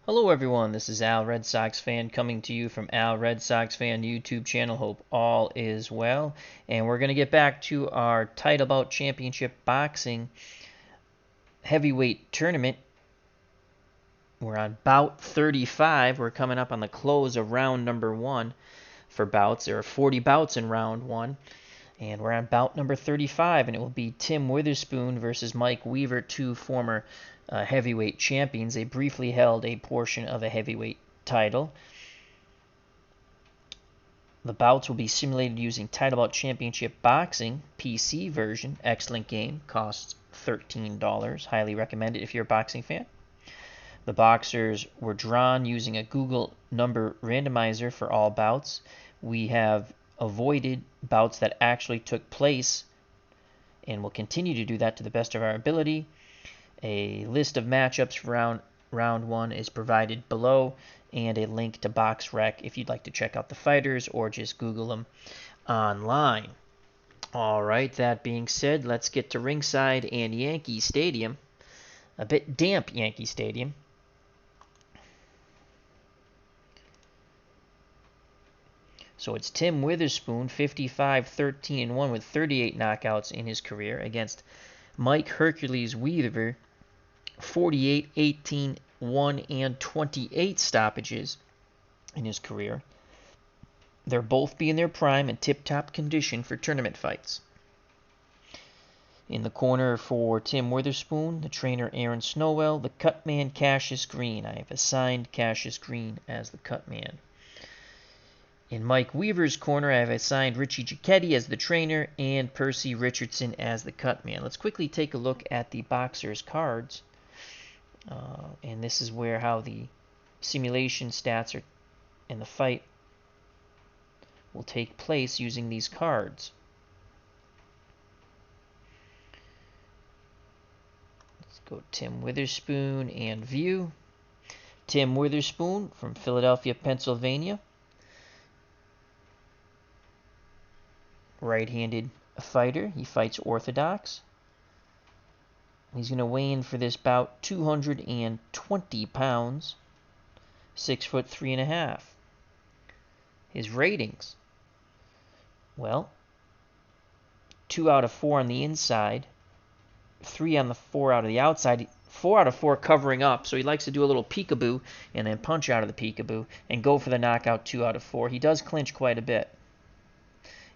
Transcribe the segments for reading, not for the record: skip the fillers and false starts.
Hello everyone, this is Al Red Sox Fan coming to you from Al Red Sox Fan YouTube channel. Hope all is well. And we're going to get back to our Title Bout Championship Boxing Heavyweight Tournament. We're on Bout 35. We're coming up on the close of round number 1 for bouts. There are 40 bouts in round 1. And we're on bout number 35, and it will be Tim Witherspoon versus Mike Weaver, two former heavyweight champions. They briefly held a portion of a heavyweight title. The bouts will be simulated using Title Bout Championship Boxing PC version. Excellent game. Costs $13. Highly recommend it if you're a boxing fan. The boxers were drawn using a Google number randomizer for all bouts. We have avoided bouts that actually took place and will continue to do that to the best of our ability. A list of matchups for round 1 is provided below, and a link to BoxRec if you'd like to check out the fighters or just Google them online. Alright, that being said, let's get to ringside and Yankee Stadium. A bit damp Yankee Stadium. So it's Tim Witherspoon, 55-13-1 with 38 knockouts in his career, against Mike Hercules Weaver, 48-18-1 and 28 stoppages in his career. They'll both be in their prime and tip-top condition for tournament fights. In the corner for Tim Witherspoon, the trainer Aaron Snowell, the cut man Cassius Green. I have assigned Cassius Green as the cut man. In Mike Weaver's corner, I have assigned Richie Giacchetti as the trainer and Percy Richardson as the cut man. Let's quickly take a look at the boxers' cards. And this is where how the simulation stats are in the fight will take place using these cards. Let's go Tim Witherspoon and view. Tim Witherspoon from Philadelphia, Pennsylvania. Right-handed fighter. He fights orthodox. He's going to weigh in for this bout 220 pounds, 6'3½". His ratings, well, 2 out of 4 on the inside, 3 on the 4 out of the outside, 4 out of 4 covering up, so he likes to do a little peekaboo and then punch out of the peekaboo and go for the knockout 2 out of 4. He does clinch quite a bit.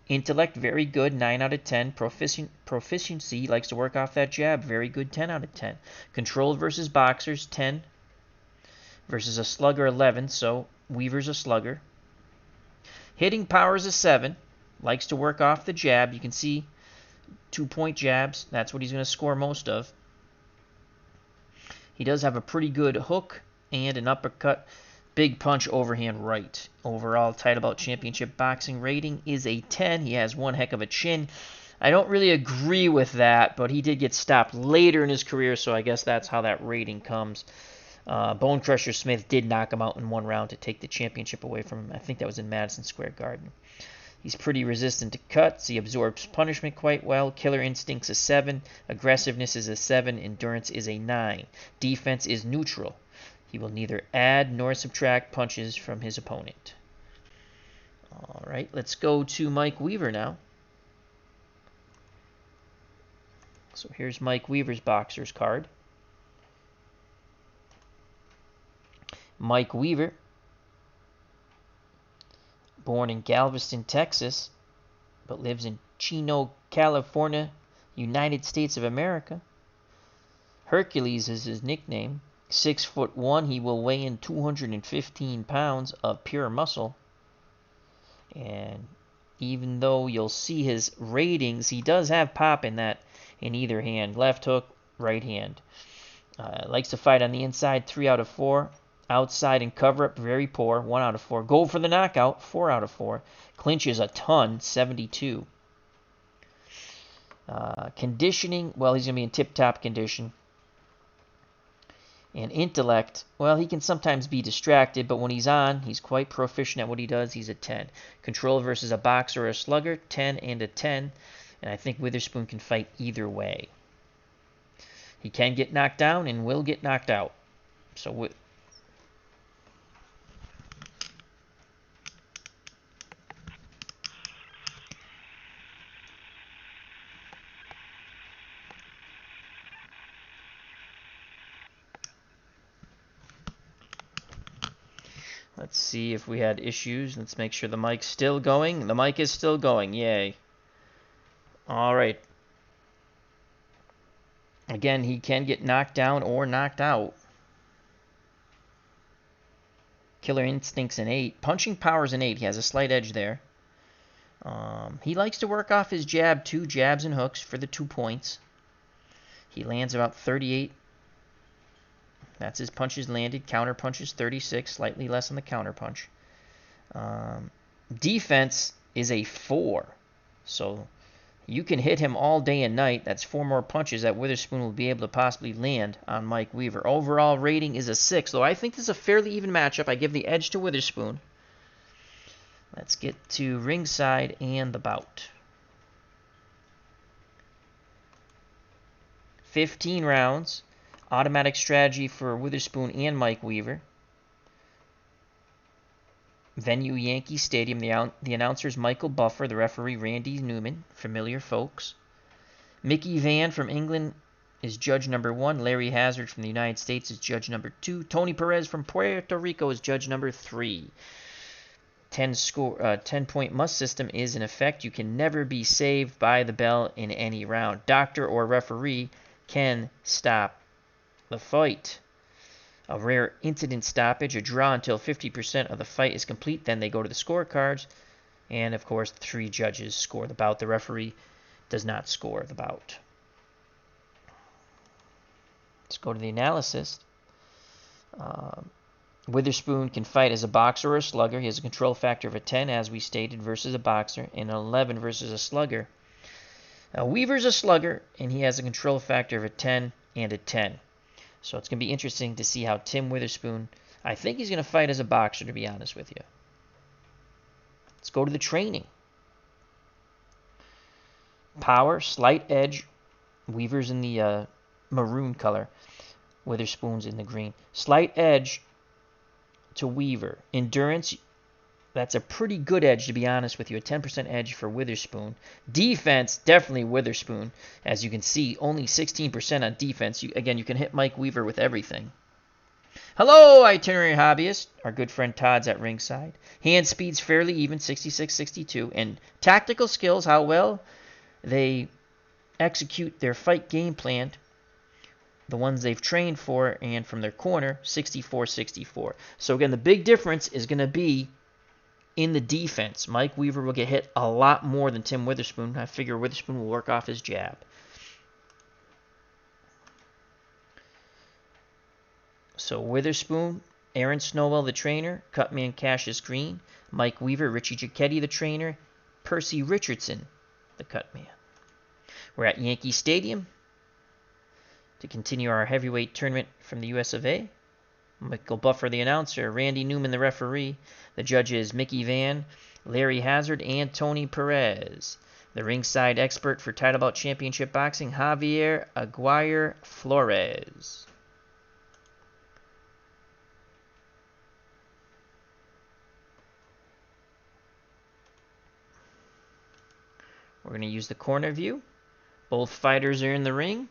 Intellect, very good, 9 out of 10. Proficiency, likes to work off that jab, very good, 10 out of 10. Control versus boxers, 10. Versus a slugger, 11, so Weaver's a slugger. Hitting power is a 7. Likes to work off the jab. You can see 2-point jabs. That's what he's going to score most of. He does have a pretty good hook and an uppercut. Big punch, overhand right. Overall, Title Bout Championship boxing rating is a 10. He has one heck of a chin. I don't really agree with that, but he did get stopped later in his career, so I guess that's how that rating comes. Bone Crusher Smith did knock him out in 1 round to take the championship away from him. I think that was in Madison Square Garden. He's pretty resistant to cuts. He absorbs punishment quite well. Killer Instinct's a 7. Aggressiveness is a 7. Endurance is a 9. Defense is neutral. He will neither add nor subtract punches from his opponent. All right, let's go to Mike Weaver now. So here's Mike Weaver's boxer's card. Mike Weaver, born in Galveston, Texas, but lives in Chino, California, United States of America. Hercules is his nickname. 6'1", he will weigh in 215 pounds of pure muscle. And even though you'll see his ratings, he does have pop in either hand. Left hook, right hand. Likes to fight on the inside, 3 out of 4. Outside and cover up, very poor, 1 out of 4. Go for the knockout, 4 out of 4. Clinches a ton, 72. Conditioning, well, he's going to be in tip-top condition. And intellect, well, he can sometimes be distracted, but when he's on, he's quite proficient at what he does. He's a 10. Control versus a boxer or a slugger, 10 and a 10. And I think Witherspoon can fight either way. He can get knocked down and will get knocked out. So Let's see if we had issues. Let's make sure the mic's still going. The mic is still going. Yay. All right. Again, he can get knocked down or knocked out. Killer Instinct's an 8. Punching Power's an 8. He has a slight edge there. He likes to work off his jab, 2 jabs and hooks for the 2 points. He lands about 38. That's his punches landed. Counter punches 36, slightly less on the counter punch. Defense is a 4. So you can hit him all day and night. That's 4 more punches that Witherspoon will be able to possibly land on Mike Weaver. Overall rating is a 6, though I think this is a fairly even matchup. I give the edge to Witherspoon. Let's get to ringside and the bout. 15 rounds. Automatic strategy for Witherspoon and Mike Weaver. Venue Yankee Stadium. The announcers Michael Buffer, the referee Randy Newman, familiar folks. Mickey Van from England is judge number 1. Larry Hazard from the United States is judge number 2. Tony Perez from Puerto Rico is judge number 3. 10-point must system is in effect. You can never be saved by the bell in any round. Doctor or referee can stop the fight. A rare incident stoppage, a draw until 50% of the fight is complete. Then they go to the scorecards. And, of course, 3 judges score the bout. The referee does not score the bout. Let's go to the analysis. Witherspoon can fight as a boxer or a slugger. He has a control factor of a 10, as we stated, versus a boxer, and an 11 versus a slugger. Now, Weaver's a slugger, and he has a control factor of a 10 and a 10. So it's going to be interesting to see how Tim Witherspoon, I think he's going to fight as a boxer, to be honest with you. Let's go to the training. Power, slight edge. Weaver's in the maroon color. Witherspoon's in the green. Slight edge to Weaver. Endurance, that's a pretty good edge, to be honest with you. A 10% edge for Witherspoon. Defense, definitely Witherspoon. As you can see, only 16% on defense. You can hit Mike Weaver with everything. Hello, itinerary hobbyist. Our good friend Todd's at ringside. Hand speed's fairly even, 66-62. And tactical skills, how well they execute their fight game plan, the ones they've trained for, and from their corner, 64-64. So again, the big difference is going to be in the defense. Mike Weaver will get hit a lot more than Tim Witherspoon. I figure Witherspoon will work off his jab. So Witherspoon, Aaron Snowell, the trainer. Cutman Cassius Green. Mike Weaver, Richie Giacchetti, the trainer. Percy Richardson, the cutman. We're at Yankee Stadium to continue our heavyweight tournament from the US of A. Michael Buffer, the announcer. Randy Newman, the referee. The judges, Mickey Van, Larry Hazard, and Tony Perez. The ringside expert for Title Bout Championship Boxing, Javier Aguirre Flores. We're going to use the corner view. Both fighters are in the ring.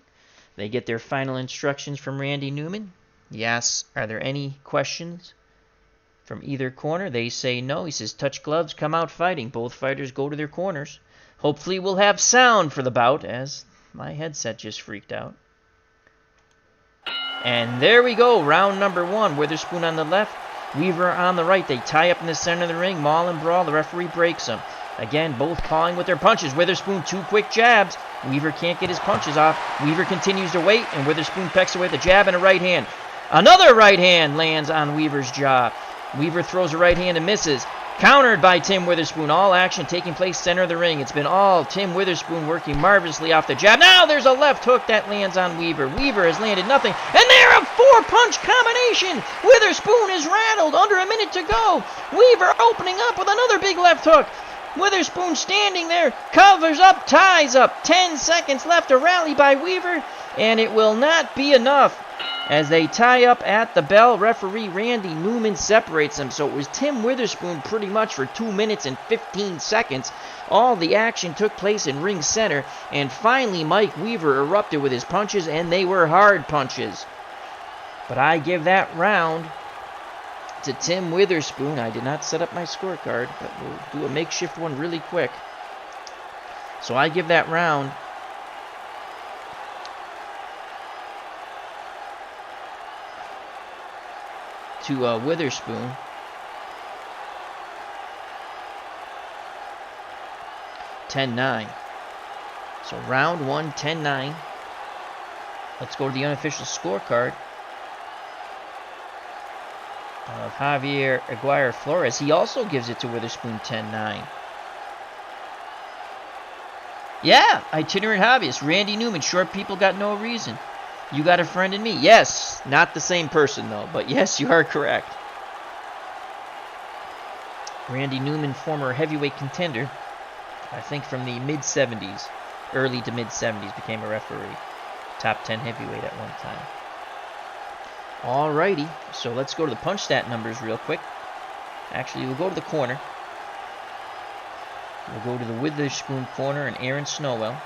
They get their final instructions from Randy Newman. He asks, are there any questions from either corner? They say no. He says, touch gloves, come out fighting. Both fighters go to their corners. Hopefully we'll have sound for the bout, as my headset just freaked out. And there we go, round number 1. Witherspoon on the left, Weaver on the right. They tie up in the center of the ring, maul and brawl. The referee breaks them. Again, both pawing with their punches. Witherspoon, 2 quick jabs. Weaver can't get his punches off. Weaver continues to wait, and Witherspoon pecks away with a jab and a right hand. Another right hand lands on Weaver's jaw. Weaver throws a right hand and misses. Countered by Tim Witherspoon. All action taking place center of the ring. It's been all Tim Witherspoon working marvelously off the jab. Now there's a left hook that lands on Weaver. Weaver has landed nothing. And they're a 4-punch combination. Witherspoon is rattled. Under a minute to go. Weaver opening up with another big left hook. Witherspoon standing there, covers up, ties up. 10 seconds left, a rally by Weaver, and it will not be enough. As they tie up at the bell, referee Randy Newman separates them. So it was Tim Witherspoon pretty much for 2 minutes and 15 seconds. All the action took place in ring center, and finally Mike Weaver erupted with his punches, and they were hard punches. But I give that round to Tim Witherspoon. I did not set up my scorecard, but we'll do a makeshift one really quick. So I give that round to Witherspoon. $10-9. So round 1, 10-9. Let's go to the unofficial scorecard of Javier Aguirre Flores. He also gives it to Witherspoon 10-9. Yeah, itinerant hobbyist. Randy Newman. Short people got no reason. You got a friend in me. Yes, not the same person though, but yes, you are correct. Randy Newman, former heavyweight contender. I think from the mid-70s, early to mid-70s, became a referee. Top 10 heavyweight at one time. Alrighty, so let's go to the punch stat numbers real quick. Actually, we'll go to the corner. We'll go to the Witherspoon corner and Aaron Snowell.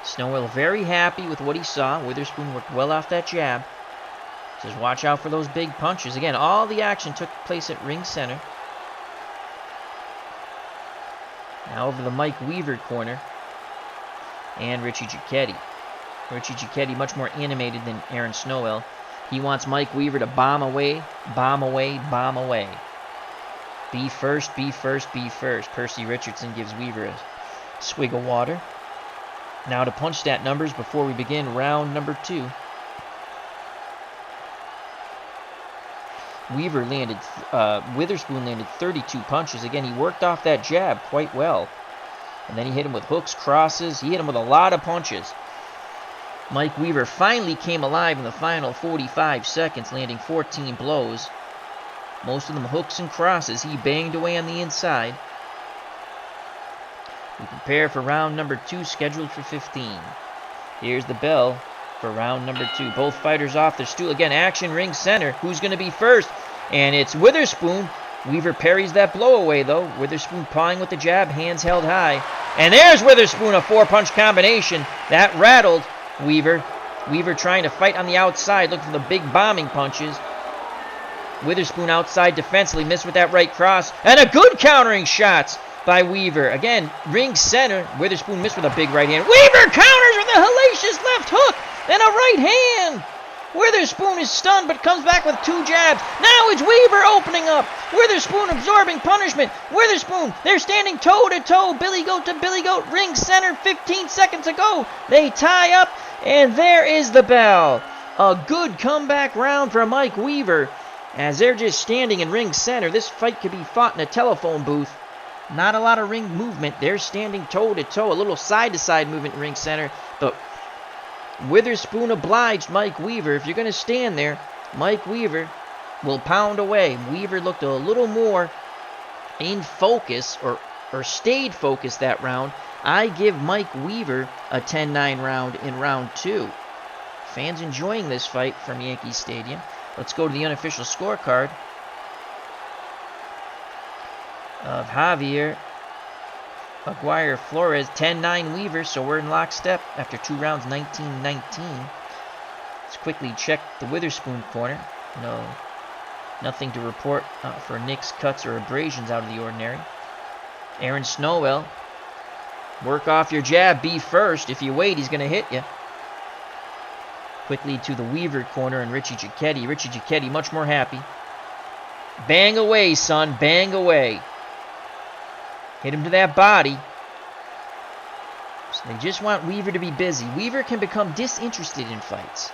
Snowell very happy with what he saw. Witherspoon worked well off that jab. Says watch out for those big punches. Again, all the action took place at ring center. Now over the Mike Weaver corner and Richie Giacchetti. Richie Giacchetti much more animated than Aaron Snowell. He wants Mike Weaver to bomb away, bomb away, bomb away. Be first, be first, be first. Percy Richardson gives Weaver a swig of water. Now to punch stat numbers before we begin round number 2. Witherspoon landed 32 punches. Again, he worked off that jab quite well. And then he hit him with hooks, crosses. He hit him with a lot of punches. Mike Weaver finally came alive in the final 45 seconds, landing 14 blows. Most of them hooks and crosses. He banged away on the inside. We prepare for round number 2, scheduled for 15. Here's the bell for round number 2. Both fighters off their stool. Again, action ring center. Who's going to be first? And it's Witherspoon. Weaver parries that blow away, though. Witherspoon pawing with the jab, hands held high. And there's Witherspoon, a 4-punch combination. That rattled Weaver. Weaver trying to fight on the outside, looking for the big bombing punches. Witherspoon outside defensively, missed with that right cross. And a good countering shots by Weaver. Again, ring center. Witherspoon missed with a big right hand. Weaver counters with a hellacious left hook and a right hand. Witherspoon is stunned but comes back with 2 jabs. Now it's Weaver opening up. Witherspoon absorbing punishment. Witherspoon, they're standing toe-to-toe. Billy Goat to Billy Goat. Ring center, 15 seconds ago. They tie up, and there is the bell. A good comeback round for Mike Weaver. As they're just standing in ring center, this fight could be fought in a telephone booth. Not a lot of ring movement. They're standing toe-to-toe. A little side-to-side movement in ring center. But Witherspoon obliged Mike Weaver. If you're going to stand there, Mike Weaver will pound away. Weaver looked a little more in focus or stayed focused that round. I give Mike Weaver a 10-9 round in round 2. Fans enjoying this fight from Yankee Stadium. Let's go to the unofficial scorecard of Javier Aguirre Flores. 10-9 Weaver, so we're in lockstep after 2 rounds, 19-19. Let's quickly check the Witherspoon corner. No, nothing to report for nicks, cuts, or abrasions out of the ordinary. Aaron Snowell, work off your jab, be first. If you wait, he's going to hit you. Quickly to the Weaver corner and Richie Giacchetti. Richie Giacchetti much more happy. Bang away, son. Bang away. Hit him to that body. So they just want Weaver to be busy. Weaver can become disinterested in fights.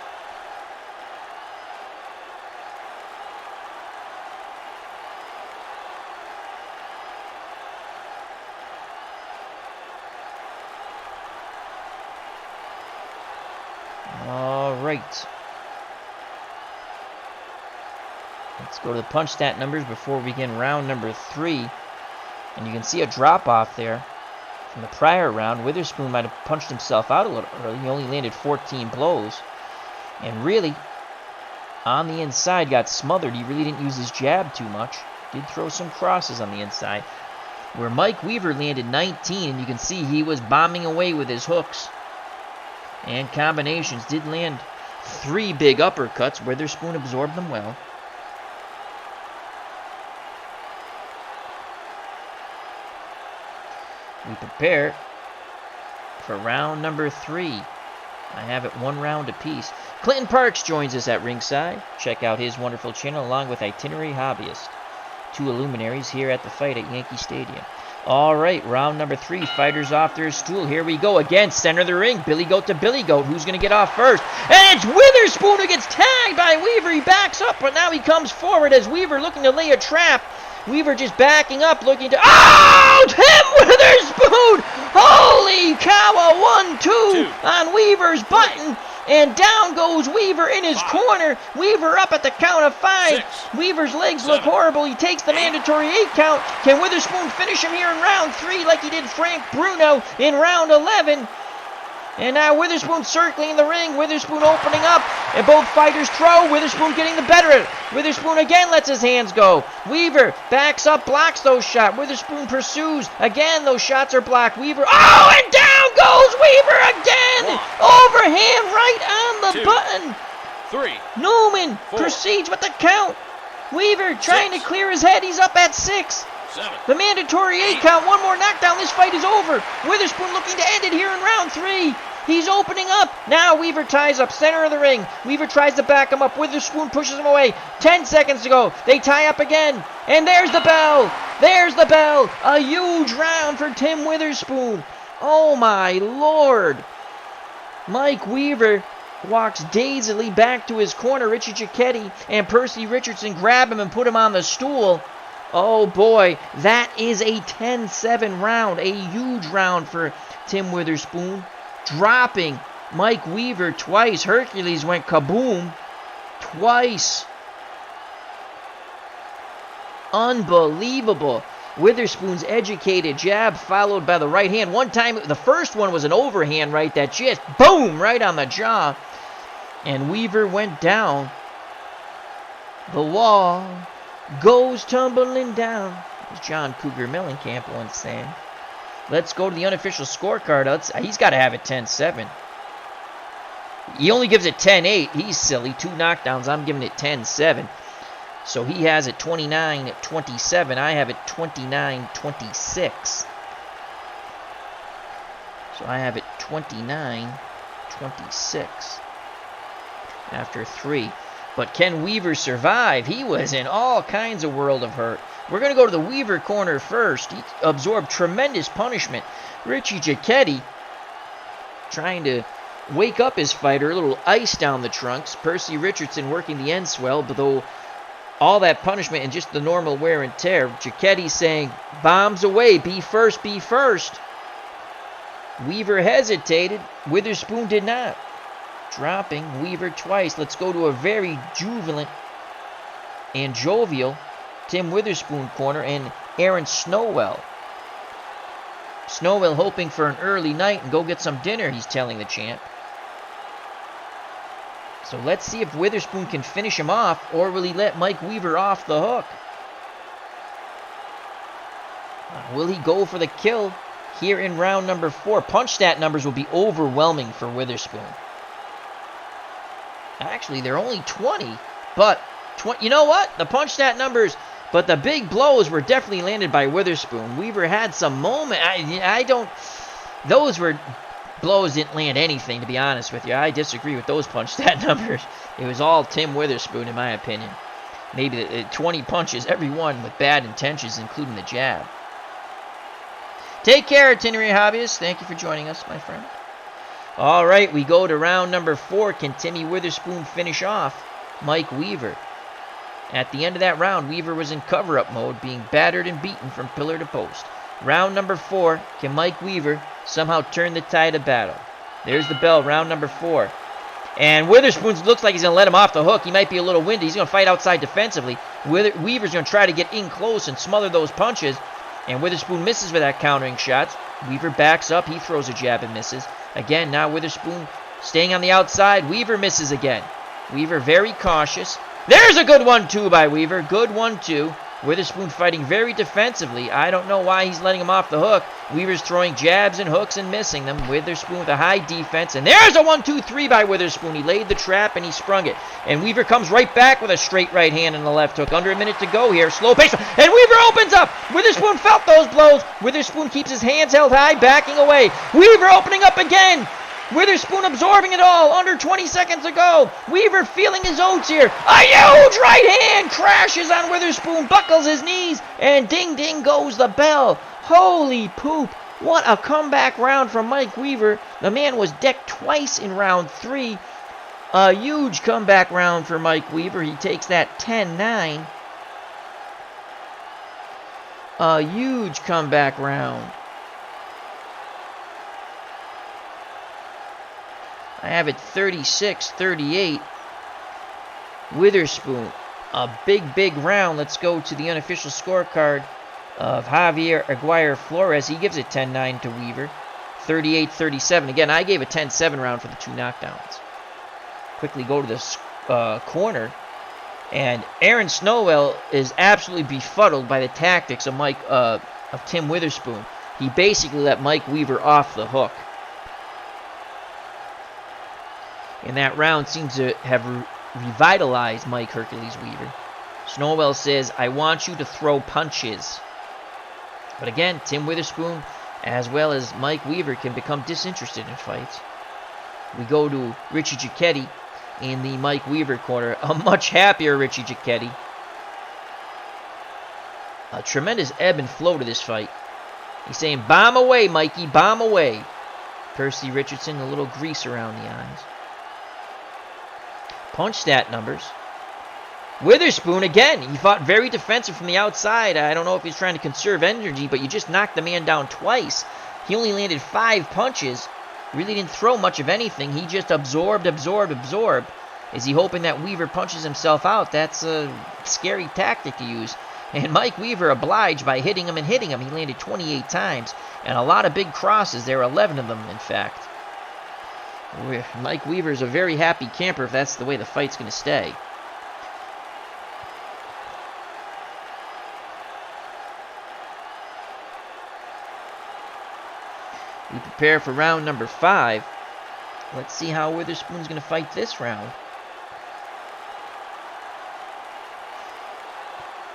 All right. Let's go to the punch stat numbers before we begin round number 3. And you can see a drop-off there from the prior round. Witherspoon might have punched himself out a little early. He only landed 14 blows. And really, on the inside, got smothered. He really didn't use his jab too much. Did throw some crosses on the inside. Where Mike Weaver landed 19, and you can see he was bombing away with his hooks. And combinations. Did land 3 big uppercuts. Witherspoon absorbed them well. we prepare for round number 3. I have it 1 round apiece. Clinton Parks joins us at ringside. Check out his wonderful channel along with Itinerary Hobbyist. 2 luminaries here at the fight at Yankee Stadium. All right, round number 3. Fighters off their stool. Here we go again. Center of the ring. Billy Goat to Billy Goat. Who's going to get off first? And it's Witherspoon who gets tagged by Weaver. He backs up, but now he comes forward as Weaver looking to lay a trap. Weaver just backing up, looking to... Oh! Tim Witherspoon! Holy cow! A 1-2 on Weaver's button. And down goes Weaver in his corner. Weaver up at the count of 5. 6, Weaver's legs look horrible. He takes the mandatory 8 count. Can Witherspoon finish him here in round 3 like he did Frank Bruno in round 11? And now Witherspoon circling the ring. Witherspoon opening up. And both fighters throw. Witherspoon getting the better of it. Witherspoon again lets his hands go. Weaver backs up, blocks those shots. Witherspoon pursues. Again, those shots are blocked. Weaver. Oh, and down goes Weaver again. 1, overhand right on the 2, button. 3, Newman 4, proceeds with the count. Weaver trying 6, to clear his head. He's up at 6. 7. The mandatory 8 count. One more knockdown. This fight is over. Witherspoon looking to end it here in round 3. He's opening up. Now Weaver ties up center of the ring. Weaver tries to back him up. Witherspoon pushes him away. 10 seconds to go. They tie up again. And there's the bell. There's the bell. A huge round for Tim Witherspoon. Oh my Lord. Mike Weaver walks dazedly back to his corner. Richie Jacchetti and Percy Richardson grab him and put him on the stool. Oh boy, that is a 10-7 round. A huge round for Tim Witherspoon. Dropping Mike Weaver twice. Hercules went kaboom twice. Unbelievable. Witherspoon's educated jab followed by the right hand. One time, the first one was an overhand right that just boom right on the jaw. And Weaver went down. The wall goes tumbling down, as John Cougar Mellencamp once sang. Let's go to the unofficial scorecard. He's got to have it 10-7. He only gives it 10-8. He's silly. 2 knockdowns. I'm giving it 10-7. So he has it 29-27. I have it 29-26. So I have it 29-26 after 3. But can Weaver survive? He was in all kinds of world of hurt. We're going to go to the Weaver corner first. He absorbed tremendous punishment. Richie Jacchetti trying to wake up his fighter. A little ice down the trunks. Percy Richardson working the end swell, but though all that punishment and just the normal wear and tear. Jacchetti saying, bombs away, be first, be first. Weaver hesitated. Witherspoon did not. Dropping Weaver twice. Let's go to a very jubilant and jovial Tim Witherspoon corner and Aaron Snowell. Snowell hoping for an early night and go get some dinner, he's telling the champ. So let's see if Witherspoon can finish him off, or will he let Mike Weaver off the hook? Will he go for the kill here in round number 4? Punch stat numbers will be overwhelming for Witherspoon. Actually, they're only 20, but you know what? The punch stat numbers, but the big blows were definitely landed by Witherspoon. Weaver had some moment. Those blows didn't land anything, to be honest with you. I disagree with those punch stat numbers. It was all Tim Witherspoon, in my opinion. Maybe 20 punches, every one with bad intentions, including the jab. Take care, Itinerary Hobbyists. Thank you for joining us, my friend. All right, we go to round number 4. Can Timmy Witherspoon finish off Mike Weaver? At the end of that round, Weaver was in cover-up mode, being battered and beaten from pillar to post. Round number 4, can Mike Weaver somehow turn the tide of battle? There's the bell, round number 4. And Witherspoon looks like he's going to let him off the hook. He might be a little windy. He's going to fight outside defensively. Weaver's going to try to get in close and smother those punches. And Witherspoon misses with that countering shots. Weaver backs up. He throws a jab and misses. Again, now Witherspoon staying on the outside. Weaver misses again. Weaver very cautious. There's a good 1-2 by Weaver. Good 1-2. Witherspoon fighting very defensively. I don't know why he's letting him off the hook. Weaver's throwing jabs and hooks and missing them. Witherspoon with a high defense. And there's a 1-2-3 by Witherspoon. He laid the trap and he sprung it. And Weaver comes right back with a straight right hand and a left hook. Under a minute to go here. Slow pace. And Weaver opens up. Witherspoon felt those blows. Witherspoon keeps his hands held high, backing away. Weaver opening up again. Witherspoon absorbing it all. Under 20 seconds to go. Weaver feeling his oats here. A huge right hand crashes on Witherspoon. Buckles his knees. And ding ding goes the bell. Holy poop. What a comeback round from Mike Weaver. The man was decked twice in round 3. A huge comeback round for Mike Weaver. He takes that 10-9. A huge comeback round. I have it 36-38. Witherspoon. A big round. Let's go to the unofficial scorecard of Javier Aguirre Flores. He gives it 10-9 to Weaver. 38-37. Again, I gave a 10-7 round for the 2 knockdowns. Quickly go to the corner. And Aaron Snowell is absolutely befuddled by the tactics of Tim Witherspoon. He basically let Mike Weaver off the hook. And that round seems to have revitalized Mike Hercules Weaver. Snowell says, I want you to throw punches. But again, Tim Witherspoon, as well as Mike Weaver, can become disinterested in fights. We go to Richie Giacchetti in the Mike Weaver corner. A much happier Richie Giacchetti. A tremendous ebb and flow to this fight. He's saying, bomb away, Mikey, bomb away. Percy Richardson, a little grease around the eyes. Punch stat numbers. Witherspoon, again, he fought very defensive from the outside. I don't know if he's trying to conserve energy, but you just knocked the man down twice. He only landed 5 punches. Really didn't throw much of anything. He just absorbed. Is he hoping that Weaver punches himself out? That's a scary tactic to use. And Mike Weaver obliged by hitting him. He landed 28 times. And a lot of big crosses. There are 11 of them, in fact. Mike Weaver's a very happy camper if that's the way the fight's going to stay. We prepare for round number 5. Let's see how Witherspoon's going to fight this round.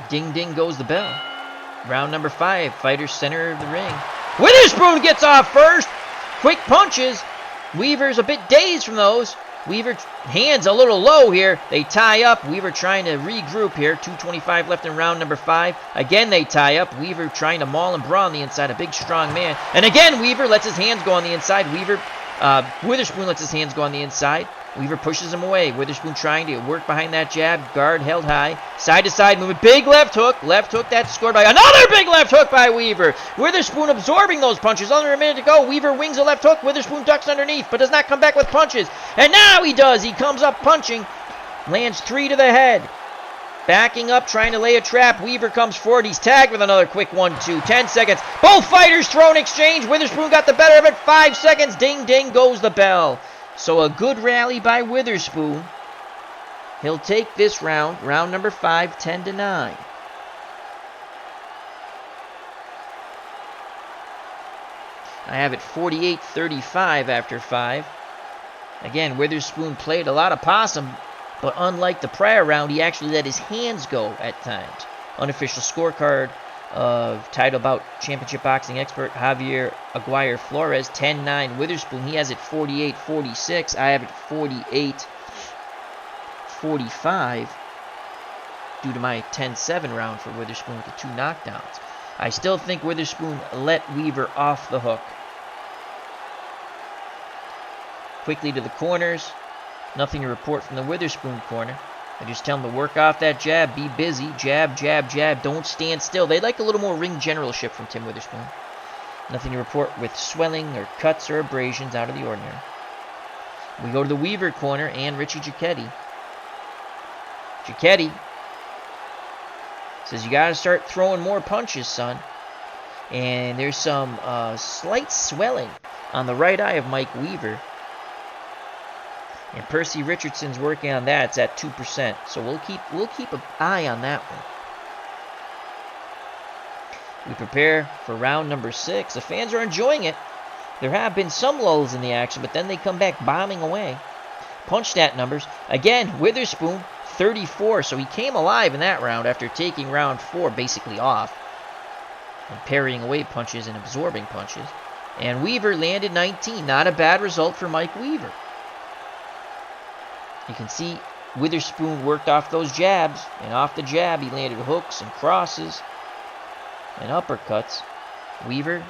Ding ding goes the bell. Round number 5, fighters center of the ring. Witherspoon gets off first. Quick punches. Weaver's a bit dazed from those. Weaver hands a little low here. They tie up. Weaver trying to regroup here. 2:25 left in round number 5. Again they tie up. Weaver trying to maul and brawl on the inside. A big strong man. And again Weaver lets his hands go on the inside. Witherspoon lets his hands go on the inside. Weaver pushes him away. Witherspoon trying to work behind that jab. Guard held high. Side to side movement. Big left hook. Left hook that's scored by another big left hook by Weaver. Witherspoon absorbing those punches. Under a minute to go. Weaver wings a left hook. Witherspoon ducks underneath but does not come back with punches. And now he does. He comes up punching. Lands 3 to the head. Backing up, trying to lay a trap. Weaver comes forward. He's tagged with another quick 1-2. 10 seconds. Both fighters throw an exchange. Witherspoon got the better of it. 5 seconds. Ding, ding goes the bell. So a good rally by Witherspoon. He'll take this round, round number 5, 10-9. I have it 48-35 after 5. Again, Witherspoon played a lot of possum, but unlike the prior round, he actually let his hands go at times. Unofficial scorecard of title bout championship boxing expert Javier Aguirre Flores, 10-9 Witherspoon. He has it 48-46. I have it 48-45 due to my 10-7 round for Witherspoon with the 2 knockdowns. I still think Witherspoon let Weaver off the hook. Quickly to the corners. Nothing to report from the Witherspoon corner. I just tell them to work off that jab, be busy, jab, jab, jab, don't stand still. They like a little more ring generalship from Tim Witherspoon. Nothing to report with swelling or cuts or abrasions out of the ordinary. We go to the Weaver corner and Richie Giacchetti. Giacchetti says, you got to start throwing more punches, son. And there's some slight swelling on the right eye of Mike Weaver. And Percy Richardson's working on that. It's at 2%. So we'll keep an eye on that one. We prepare for round number 6. The fans are enjoying it. There have been some lulls in the action, but then they come back bombing away. Punch stat numbers. Again, Witherspoon, 34, so he came alive in that round after taking round 4 basically off and parrying away punches and absorbing punches. And Weaver landed 19. Not a bad result for Mike Weaver. You can see Witherspoon worked off those jabs, and off the jab he landed hooks and crosses and uppercuts. Weaver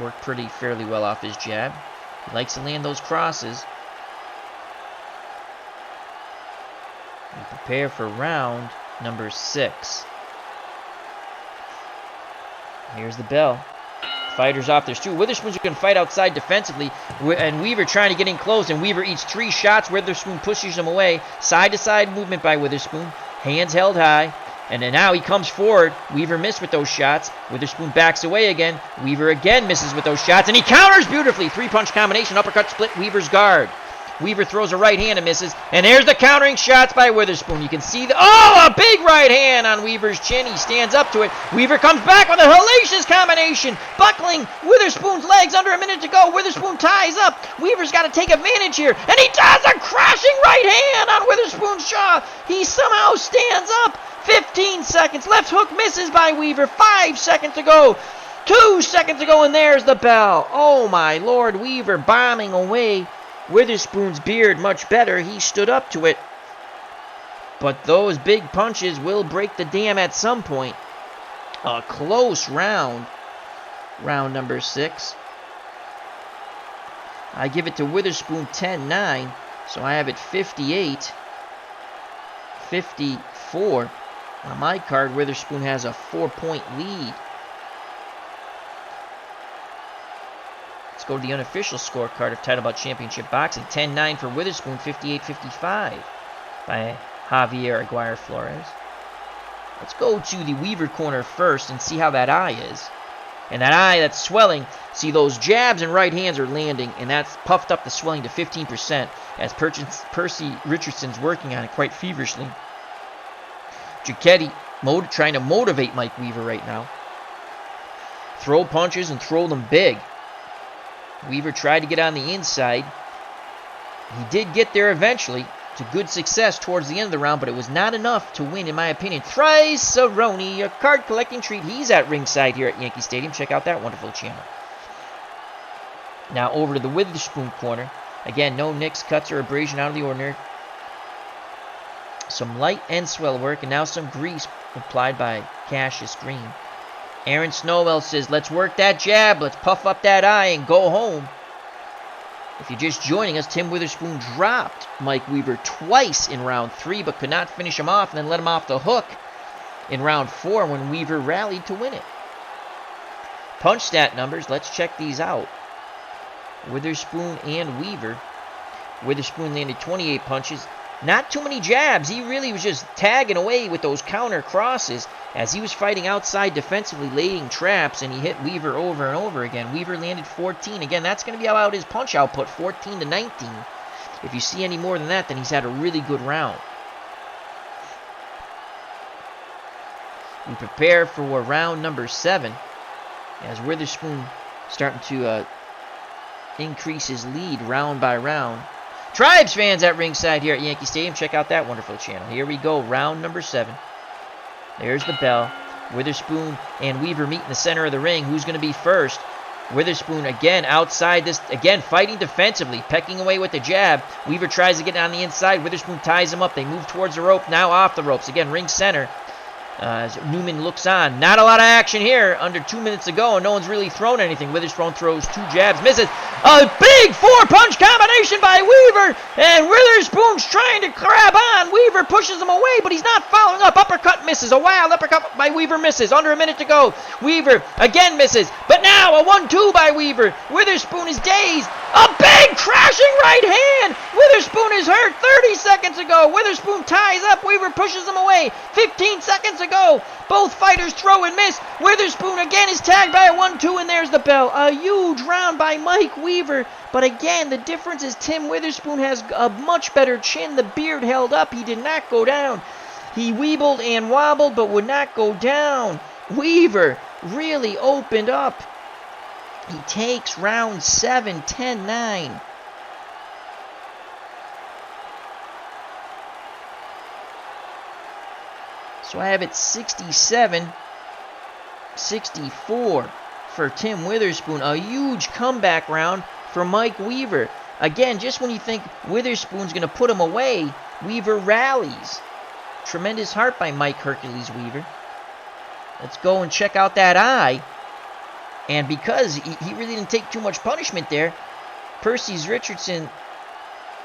worked fairly well off his jab. He likes to land those crosses. We prepare for round number 6. Here's the bell. Fighters off. There's 2. Witherspoon's going to fight outside defensively, and Weaver trying to get in close, and Weaver eats 3 shots. Witherspoon pushes him away. Side-to-side movement by Witherspoon. Hands held high. And then now he comes forward. Weaver missed with those shots. Witherspoon backs away again. Weaver again misses with those shots, and he counters beautifully. 3-punch combination. Uppercut split Weaver's guard. Weaver throws a right hand and misses. And there's the countering shots by Witherspoon. You can see a big right hand on Weaver's chin. He stands up to it. Weaver comes back with a hellacious combination. Buckling Witherspoon's legs under a minute to go. Witherspoon ties up. Weaver's got to take advantage here. And he does a crashing right hand on Witherspoon's jaw. He somehow stands up. 15 seconds. Left hook misses by Weaver. 5 seconds to go. 2 seconds to go, and there's the bell. Oh my Lord, Weaver bombing away. Witherspoon's beard much better. He stood up to it. But those big punches will break the dam at some point. A close round. Round number 6. I give it to Witherspoon 10-9. So I have it 58-54. On my card, Witherspoon has a 4-point lead. Let's go to the unofficial scorecard of Title Bout Championship Boxing. 10-9 for Witherspoon, 58-55 by Javier Aguirre Flores. Let's go to the Weaver corner first and see how that eye is. And that eye that's swelling, see those jabs and right hands are landing, and that's puffed up the swelling to 15% as Percy Richardson's working on it quite feverishly. Gerrie trying to motivate Mike Weaver right now. Throw punches and throw them big. Weaver tried to get on the inside. He did get there eventually to good success towards the end of the round, but it was not enough to win, in my opinion. Thrice-a-roni, a card collecting treat. He's at ringside here at Yankee Stadium. Check out that wonderful channel. Now over to the Witherspoon corner. Again, no nicks, cuts, or abrasion out of the ordinary. Some light end swell work, and now some grease applied by Cassius Green. Aaron Snowell says, let's work that jab, let's puff up that eye and go home. If you're just joining us, Tim Witherspoon dropped Mike Weaver twice in round 3, but could not finish him off and then let him off the hook in round 4 when Weaver rallied to win it. Punch stat numbers, let's check these out. Witherspoon and Weaver. Witherspoon landed 28 punches. Not too many jabs. He really was just tagging away with those counter crosses as he was fighting outside defensively, laying traps, and he hit Weaver over and over again. Weaver landed 14. Again, that's going to be about his punch output, 14-19. If you see any more than that, then he's had a really good round. We prepare for round number 7 as Witherspoon starting to increase his lead round by round. Tribes fans at ringside here at Yankee Stadium, check out that wonderful channel. Here we go, round number 7. There's the bell. Witherspoon and Weaver meet in the center of the ring. Who's going to be first? Witherspoon again outside this, again fighting defensively, pecking away with the jab. Weaver tries to get on the inside. Witherspoon ties him up. They move towards the rope, now off the ropes. Again, ring center. As Newman looks on. Not a lot of action here. Under 2 minutes to go, and no one's really thrown anything. Witherspoon throws 2 jabs, misses. A big 4-punch combination by Weaver, and Witherspoon's trying to grab on. Weaver pushes him away, but he's not following up. Uppercut misses. A wild uppercut by Weaver misses. Under a minute to go. Weaver again misses, but now a 1-2 by Weaver. Witherspoon is dazed. A big crashing right hand. Witherspoon is hurt. 30 seconds ago. Witherspoon ties up. Weaver pushes him away. 15 seconds ago. Both fighters throw and miss. Witherspoon again is tagged by a 1-2, and there's the bell. A huge round by Mike Weaver. But again, the difference is Tim Witherspoon has a much better chin. The beard held up. He did not go down. He weebled and wobbled, but would not go down. Weaver really opened up. He takes round 7, 10-9. So I have it 67-64 for Tim Witherspoon. A huge comeback round for Mike Weaver. Again, just when you think Witherspoon's going to put him away, Weaver rallies. Tremendous heart by Mike Hercules Weaver. Let's go and check out that eye. And because he really didn't take too much punishment there, Percy's Richardson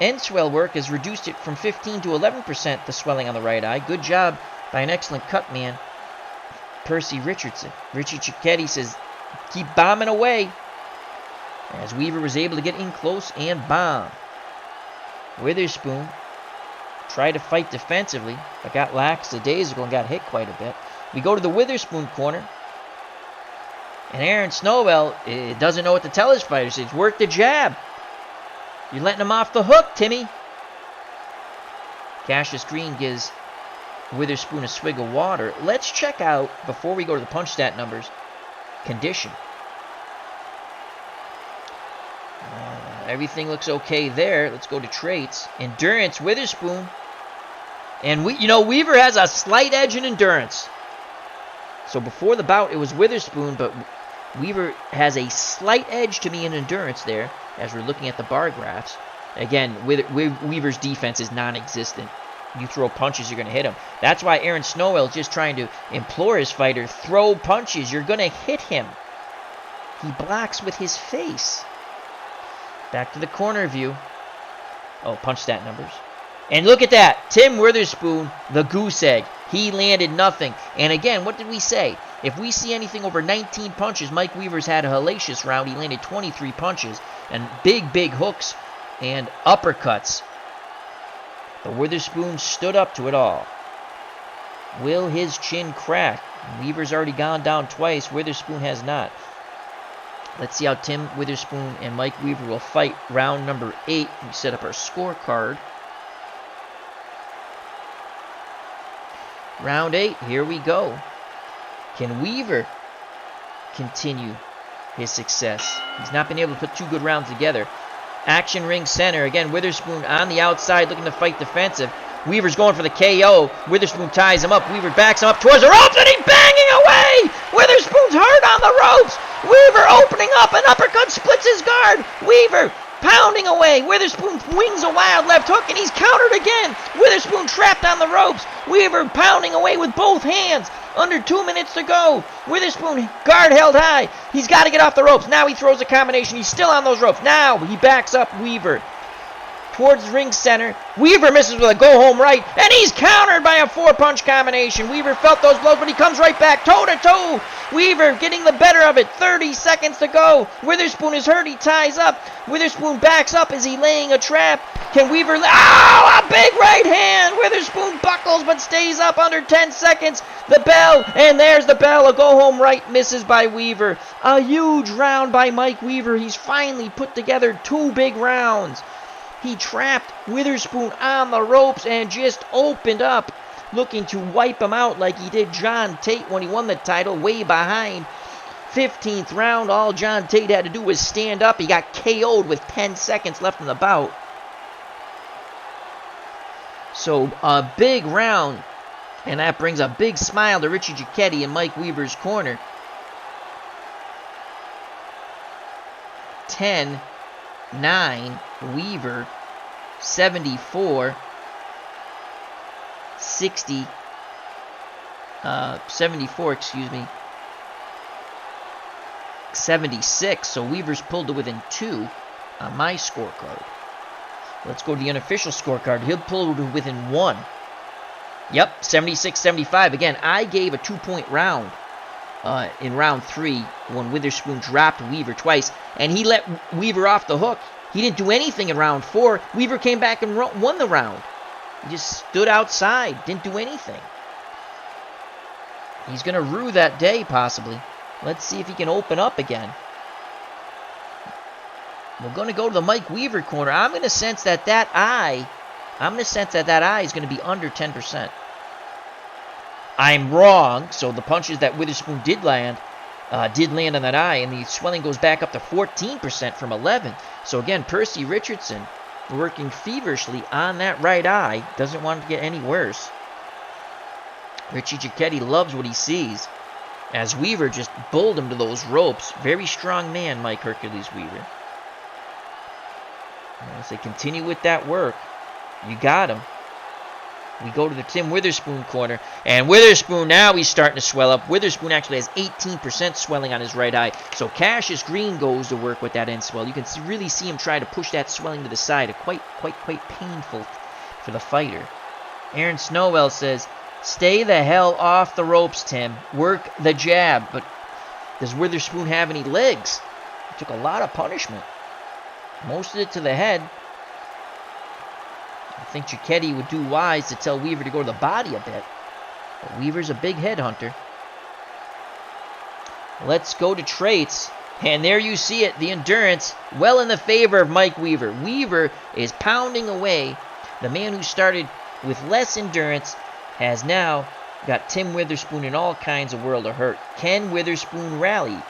end swell work has reduced it from 15 to 11%, the swelling on the right eye. Good job by an excellent cut man, Percy Richardson. Richie Cicchetti says, keep bombing away. As Weaver was able to get in close and bomb. Witherspoon tried to fight defensively, but got lackadaisical and got hit quite a bit. We go to the Witherspoon corner. And Aaron Snowell doesn't know what to tell his fighter. He says, work the jab. You're letting him off the hook, Timmy. Cassius Green gives Witherspoon a swig of water. Let's check out, before we go to the punch stat numbers, condition. Everything looks okay there. Let's go to traits. Endurance, Witherspoon. And Weaver has a slight edge in endurance. So before the bout, it was Witherspoon, but Weaver has a slight edge to me in endurance there, as we're looking at the bar graphs. Again, Weaver's defense is non-existent. You throw punches, you're going to hit him. That's why Aaron Snowell is just trying to implore his fighter, throw punches, you're going to hit him. He blocks with his face. Back to the corner view. Oh, punch stat numbers. And look at that. Tim Witherspoon, the goose egg. He landed nothing. And again, what did we say? If we see anything over 19 punches, Mike Weaver's had a hellacious round. He landed 23 punches and big hooks and uppercuts. But Witherspoon stood up to it all. Will his chin crack? Weaver's already gone down twice. Witherspoon has not. Let's see how Tim Witherspoon and Mike Weaver will fight round number 8. We set up our scorecard. Round 8, here we go. Can Weaver continue his success? He's not been able to put 2 good rounds together. Action ring center. Again, Witherspoon on the outside looking to fight defensive. Weaver's going for the KO. Witherspoon ties him up. Weaver backs him up towards the ropes, and he's banging away! Witherspoon's hard on the ropes! Weaver opening up, an uppercut splits his guard! Weaver pounding away. Witherspoon wings a wild left hook, and he's countered again. Witherspoon trapped on the ropes. Weaver pounding away with both hands. Under 2 minutes to go. Witherspoon, guard held high. He's got to get off the ropes. Now he throws a combination. He's still on those ropes. Now he backs up Weaver towards the ring center. Weaver misses with a go-home right, and he's countered by a 4-punch combination. Weaver felt those blows, but he comes right back, toe-to-toe. Weaver getting the better of it. 30 seconds to go. Witherspoon is hurt. He ties up. Witherspoon backs up. Is he laying a trap? Can Weaver... Oh, a big right hand. Witherspoon buckles, but stays up under 10 seconds. The bell, and there's the bell. A go-home right misses by Weaver. A huge round by Mike Weaver. He's finally put together 2 big rounds. He trapped Witherspoon on the ropes and just opened up, looking to wipe him out like he did John Tate when he won the title, way behind. 15th round, all John Tate had to do was stand up. He got KO'd with 10 seconds left in the bout. So a big round, and that brings a big smile to Richie Cicchetti in Mike Weaver's corner. 10-9, Weaver, 74, 60, 74, 76. So Weaver's pulled to within 2 on my scorecard. Let's go to the unofficial scorecard. He'll pull to within 1. Yep, 76-75. Again, I gave a 2-point round in round 3 when Witherspoon dropped Weaver twice, and he let Weaver off the hook. He didn't do anything in round 4. Weaver came back and won the round. He just stood outside, didn't do anything. He's going to rue that day, possibly. Let's see if he can open up again. We're going to go to the Mike Weaver corner. I'm going to sense that eye is going to be under 10%. I'm wrong, so the punches that Witherspoon did land did land on that eye, and the swelling goes back up to 14% from 11. So again, Percy Richardson working feverishly on that right eye. Doesn't want it to get any worse. Richie Giacchetti loves what he sees, as Weaver just bulled him to those ropes. Very strong man, Mike Hercules Weaver. As they continue with that work, you got him. We go to the Tim Witherspoon corner, and Witherspoon, now he's starting to swell up. Witherspoon actually has 18% swelling on his right eye, so Cassius Green goes to work with that end swell. You can really see him try to push that swelling to the side. Quite painful for the fighter. Aaron Snowell says, "Stay the hell off the ropes, Tim. Work the jab." But does Witherspoon have any legs? He took a lot of punishment. Most of it to the head. I think Giacchetti would do wise to tell Weaver to go to the body a bit. But Weaver's a big headhunter. Let's go to traits. And there you see it, the endurance, well in the favor of Mike Weaver. Weaver is pounding away. The man who started with less endurance has now got Tim Witherspoon in all kinds of world of hurt. Can Witherspoon rally?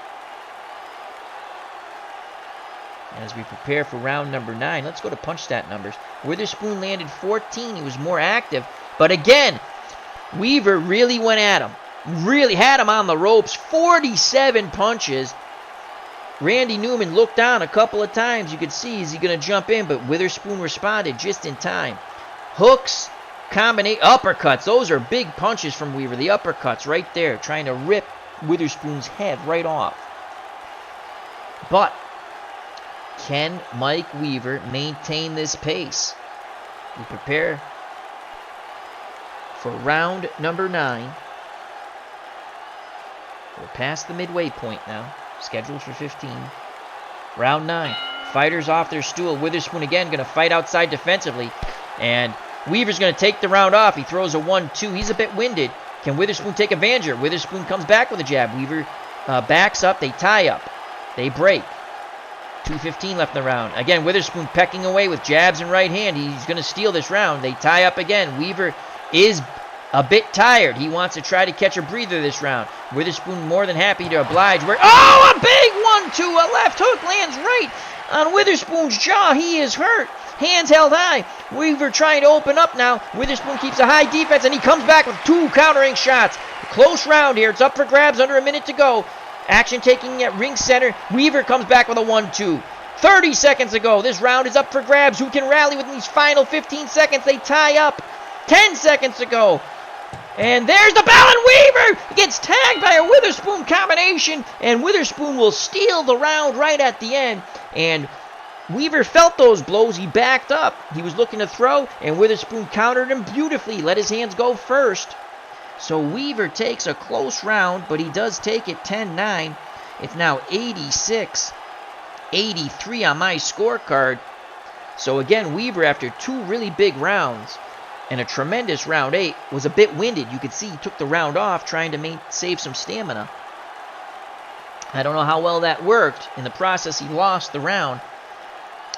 As we prepare for round number 9, let's go to punch stat numbers. Witherspoon landed 14. He was more active. But again, Weaver really went at him. Really had him on the ropes. 47 punches. Randy Newman looked down a couple of times. You could see, is he going to jump in? But Witherspoon responded just in time. Hooks, combination, uppercuts. Those are big punches from Weaver. The uppercuts right there, trying to rip Witherspoon's head right off. But can Mike Weaver maintain this pace? We prepare for round number 9. We're past the midway point now. Scheduled for 15. Round 9. Fighters off their stool. Witherspoon again going to fight outside defensively. And Weaver's going to take the round off. He throws a 1-2. He's a bit winded. Can Witherspoon take advantage? Witherspoon comes back with a jab. Weaver backs up. They tie up. They break. 2:15 left in the round. Again, Witherspoon pecking away with jabs and right hand. He's going to steal this round. They tie up again. Weaver is a bit tired. He wants to try to catch a breather this round. Witherspoon more than happy to oblige. Oh, a big 1-2. A left hook lands right on Witherspoon's jaw. He is hurt. Hands held high. Weaver trying to open up now. Witherspoon keeps a high defense, and he comes back with 2 countering shots. Close round here. It's up for grabs. Under a minute to go. Action taking at ring center. Weaver comes back with a 1-2. 30 seconds ago. This round is up for grabs. Who can rally within these final 15 seconds? They tie up. 10 seconds ago. And there's the bell, and Weaver gets tagged by a Witherspoon combination. And Witherspoon will steal the round right at the end. And Weaver felt those blows. He backed up. He was looking to throw, and Witherspoon countered him beautifully. Let his hands go first. So Weaver takes a close round, but he does take it 10-9. It's now 86-83 on my scorecard. So again, Weaver, after 2 really big rounds and a tremendous round 8, was a bit winded. You could see he took the round off trying to save some stamina. I don't know how well that worked. In the process, he lost the round.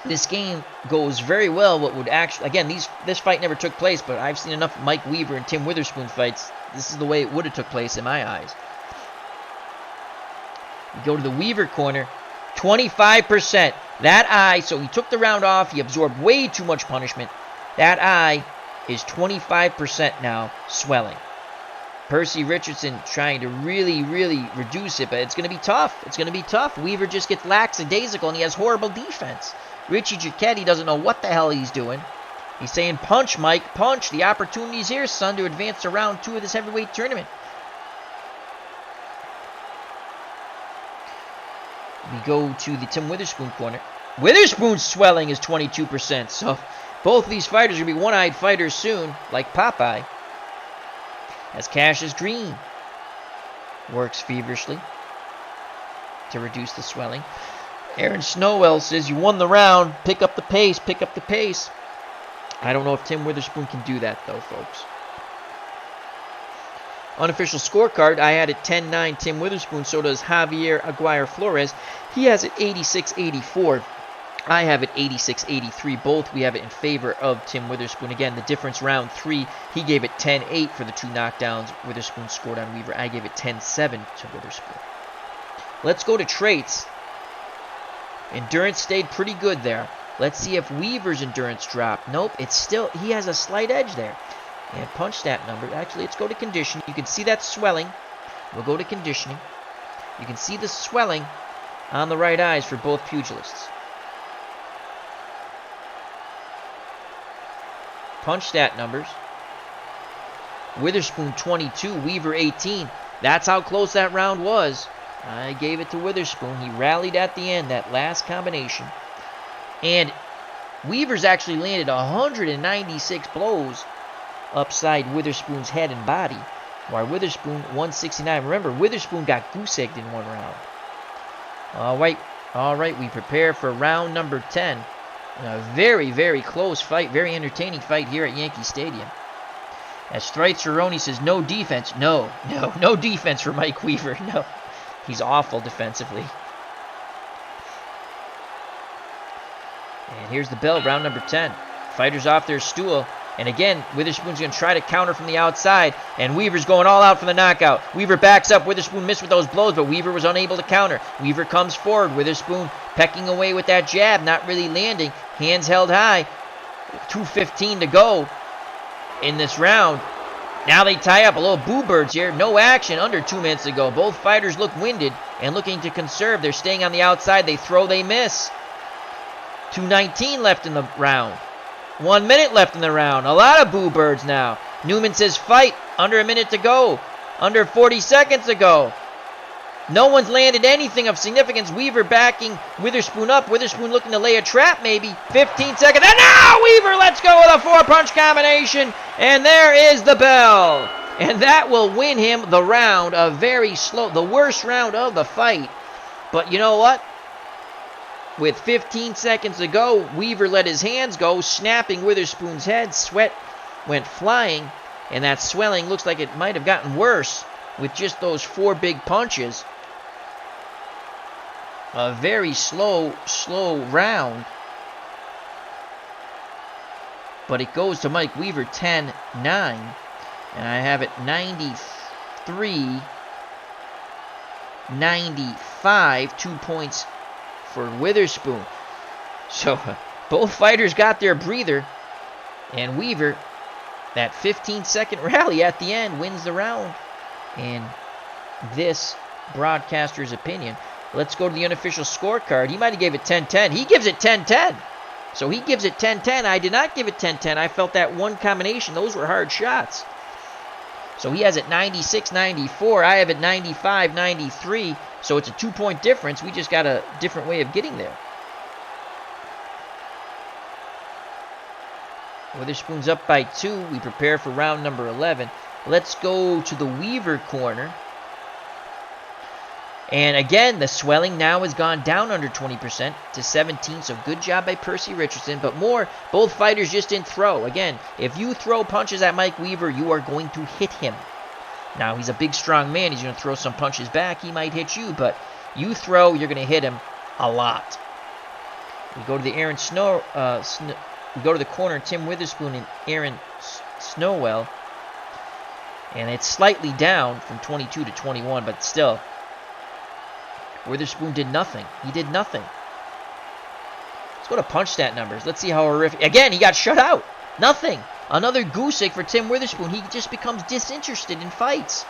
This game goes very well. What would actually, again, this fight never took place, but I've seen enough Mike Weaver and Tim Witherspoon fights. This is the way it would have took place in my eyes. We go to the Weaver corner. 25%. That eye, so he took the round off. He absorbed way too much punishment. That eye is 25% now swelling. Percy Richardson trying to really reduce it, but it's going to be tough. It's going to be tough. Weaver just gets lackadaisical, and he has horrible defense. Richie Giacchetti doesn't know what the hell he's doing. He's saying, punch, Mike, punch. The opportunity's here, son, to advance to round 2 of this heavyweight tournament. We go to the Tim Witherspoon corner. Witherspoon's swelling is 22%, so both of these fighters are going to be one-eyed fighters soon, like Popeye. As Cassius Green works feverishly to reduce the swelling. Aaron Snowell says, you won the round. Pick up the pace. Pick up the pace. I don't know if Tim Witherspoon can do that, though, folks. Unofficial scorecard, I had it 10-9 Tim Witherspoon. So does Javier Aguirre Flores. He has it 86-84. I have it 86-83. Both we have it in favor of Tim Witherspoon. Again, the difference round 3. He gave it 10-8 for the 2 knockdowns Witherspoon scored on Weaver. I gave it 10-7 to Witherspoon. Let's go to traits. Endurance stayed pretty good there. Let's see if Weaver's endurance dropped. Nope, it's still, he has a slight edge there. And punch stat number. Actually, let's go to conditioning. You can see that swelling. We'll go to conditioning. You can see the swelling on the right eyes for both pugilists. Punch stat numbers. Witherspoon 22, Weaver 18. That's how close that round was. I gave it to Witherspoon. He rallied at the end, that last combination. And Weaver's actually landed 196 blows upside Witherspoon's head and body, while Witherspoon 169. Remember, Witherspoon got goose-egged in one round. All right, we prepare for round number 10. A very, very close fight, very entertaining fight here at Yankee Stadium. As Roney says, no defense. No defense for Mike Weaver. No, he's awful defensively. And here's the bell, round number 10. Fighters off their stool. And again, Witherspoon's going to try to counter from the outside. And Weaver's going all out for the knockout. Weaver backs up. Witherspoon missed with those blows, but Weaver was unable to counter. Weaver comes forward. Witherspoon pecking away with that jab, not really landing. Hands held high. 2:15 to go in this round. Now they tie up a little boo birds here. No action under 2 minutes to go. Both fighters look winded and looking to conserve. They're staying on the outside. They throw, they miss. 2:19 left in the round. 1 minute left in the round. A lot of boo birds now. Newman says fight. Under a minute to go. Under 40 seconds to go. No one's landed anything of significance. Weaver backing Witherspoon up. Witherspoon looking to lay a trap maybe. 15 seconds. And now Weaver lets go with a 4-punch combination. And there is the bell. And that will win him the round. A very slow, the worst round of the fight. But you know what? With 15 seconds to go, Weaver let his hands go, snapping Witherspoon's head. Sweat went flying, and that swelling looks like it might have gotten worse with just those 4 big punches. A very slow round. But it goes to Mike Weaver 10-9, and I have it 93-95, 2 points for Witherspoon. So both fighters got their breather, and Weaver, that 15-second rally at the end, wins the round in this broadcaster's opinion. Let's go to the unofficial scorecard. He might have gave it 10-10. He gives it 10-10. So he gives it 10-10. I did not give it 10-10. I felt that one combination, those were hard shots. So he has it 96-94. I have it 95-93. So it's a 2-point difference. We just got a different way of getting there. Witherspoon's up by 2. We prepare for round number 11. Let's go to the Weaver corner. And again, the swelling now has gone down under 20% to 17. So good job by Percy Richardson. But more, both fighters just didn't throw. Again, if you throw punches at Mike Weaver, you are going to hit him. Now, he's a big, strong man. He's going to throw some punches back. He might hit you, but you throw, you're going to hit him a lot. We go to the we go to the corner, Tim Witherspoon and Aaron Snowell. And it's slightly down from 22 to 21, but still, Witherspoon did nothing. He did nothing. Let's go to punch stat numbers. Let's see how horrific. Again, he got shut out. Nothing. Another goose egg for Tim Witherspoon. He just becomes disinterested in fights.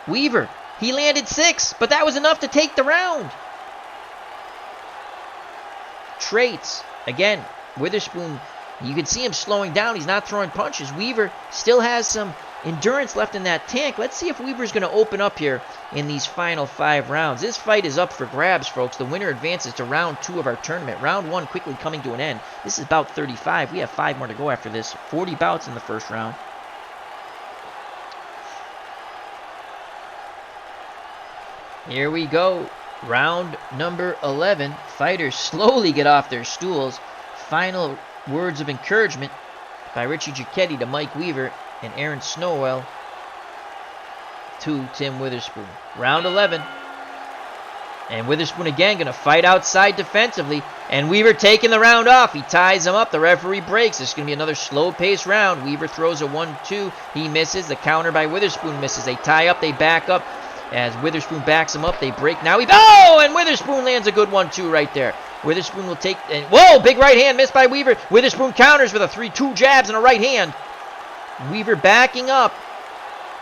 Weaver, he landed 6, but that was enough to take the round. Traits. Again, Witherspoon, you can see him slowing down. He's not throwing punches. Weaver still has some endurance left in that tank. Let's see if Weaver's going to open up here in these final 5 rounds. This fight is up for grabs, folks. The winner advances to round 2 of our tournament. Round 1 quickly coming to an end. This is bout 35. We have 5 more to go after this. 40 bouts in the first round. Here we go. Round number 11. Fighters slowly get off their stools. Final words of encouragement by Richie Giacchetti to Mike Weaver and Aaron Snowell to Tim Witherspoon. Round 11. And Witherspoon again going to fight outside defensively. And Weaver taking the round off. He ties him up. The referee breaks. This is going to be another slow-paced round. Weaver throws a 1-2. He misses. The counter by Witherspoon misses. They tie up. They back up. As Witherspoon backs him up, they break. Now oh, and Witherspoon lands a good one too right there. Witherspoon will take, and whoa, big right hand missed by Weaver. Witherspoon counters with two jabs and a right hand. Weaver backing up.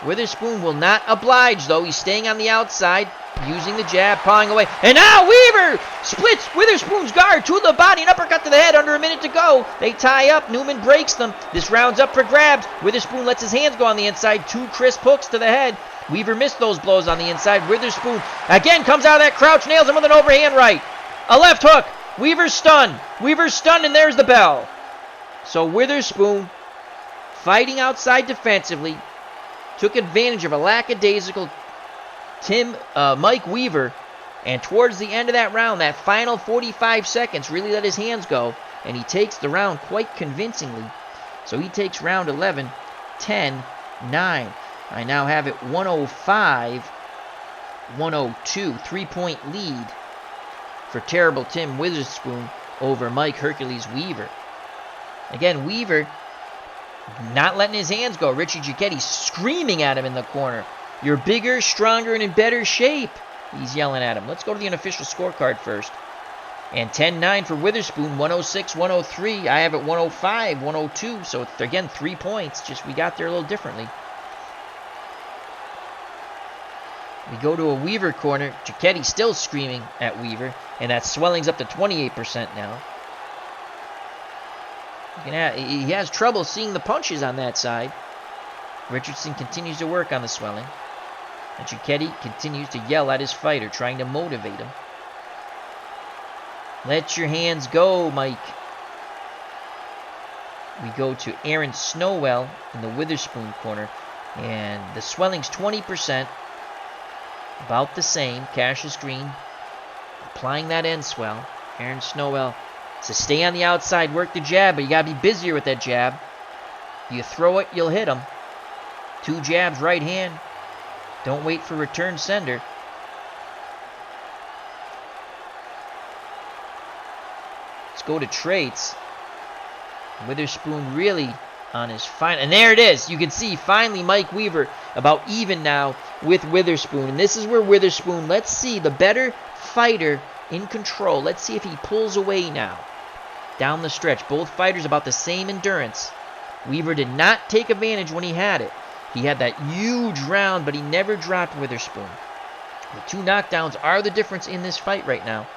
Witherspoon will not oblige though. He's staying on the outside, using the jab, pawing away. And now Weaver splits Witherspoon's guard to the body, an uppercut to the head, under a minute to go. They tie up, Newman breaks them. This round's up for grabs. Witherspoon lets his hands go on the inside, 2 crisp hooks to the head. Weaver missed those blows on the inside. Witherspoon again comes out of that crouch, nails him with an overhand right. A left hook. Weaver's stunned. And there's the bell. So Witherspoon, fighting outside defensively, took advantage of a lackadaisical Mike Weaver, and towards the end of that round, that final 45 seconds, really let his hands go, and he takes the round quite convincingly. So he takes round 11, 10-9. I now have it 105-102, 3-point lead for terrible Tim Witherspoon over Mike Hercules Weaver. Again, Weaver not letting his hands go. Richie Giacchetti screaming at him in the corner. You're bigger, stronger, and in better shape. He's yelling at him. Let's go to the unofficial scorecard first. And 10-9 for Witherspoon, 106-103. I have it 105-102. So, again, 3 points. Just we got there a little differently. We go to a Weaver corner. Giacchetti still screaming at Weaver. And that swelling's up to 28% now. He has trouble seeing the punches on that side. Richardson continues to work on the swelling. And Giacchetti continues to yell at his fighter, trying to motivate him. Let your hands go, Mike. We go to Aaron Snowell in the Witherspoon corner. And the swelling's 20%. About the same. Cassius Green applying that end swell. Aaron Snowell. So stay on the outside, work the jab, but you got to be busier with that jab. You throw it, you'll hit him. 2 jabs, right hand. Don't wait for return sender. Let's go to traits. Witherspoon really on his final. And there it is. You can see finally Mike Weaver about even now with Witherspoon. And this is where Witherspoon, let's see, the better fighter in control. Let's see if he pulls away now. Down the stretch, both fighters about the same endurance. Weaver did not take advantage when he had it. He had that huge round, but he never dropped Witherspoon. The 2 knockdowns are the difference in this fight right now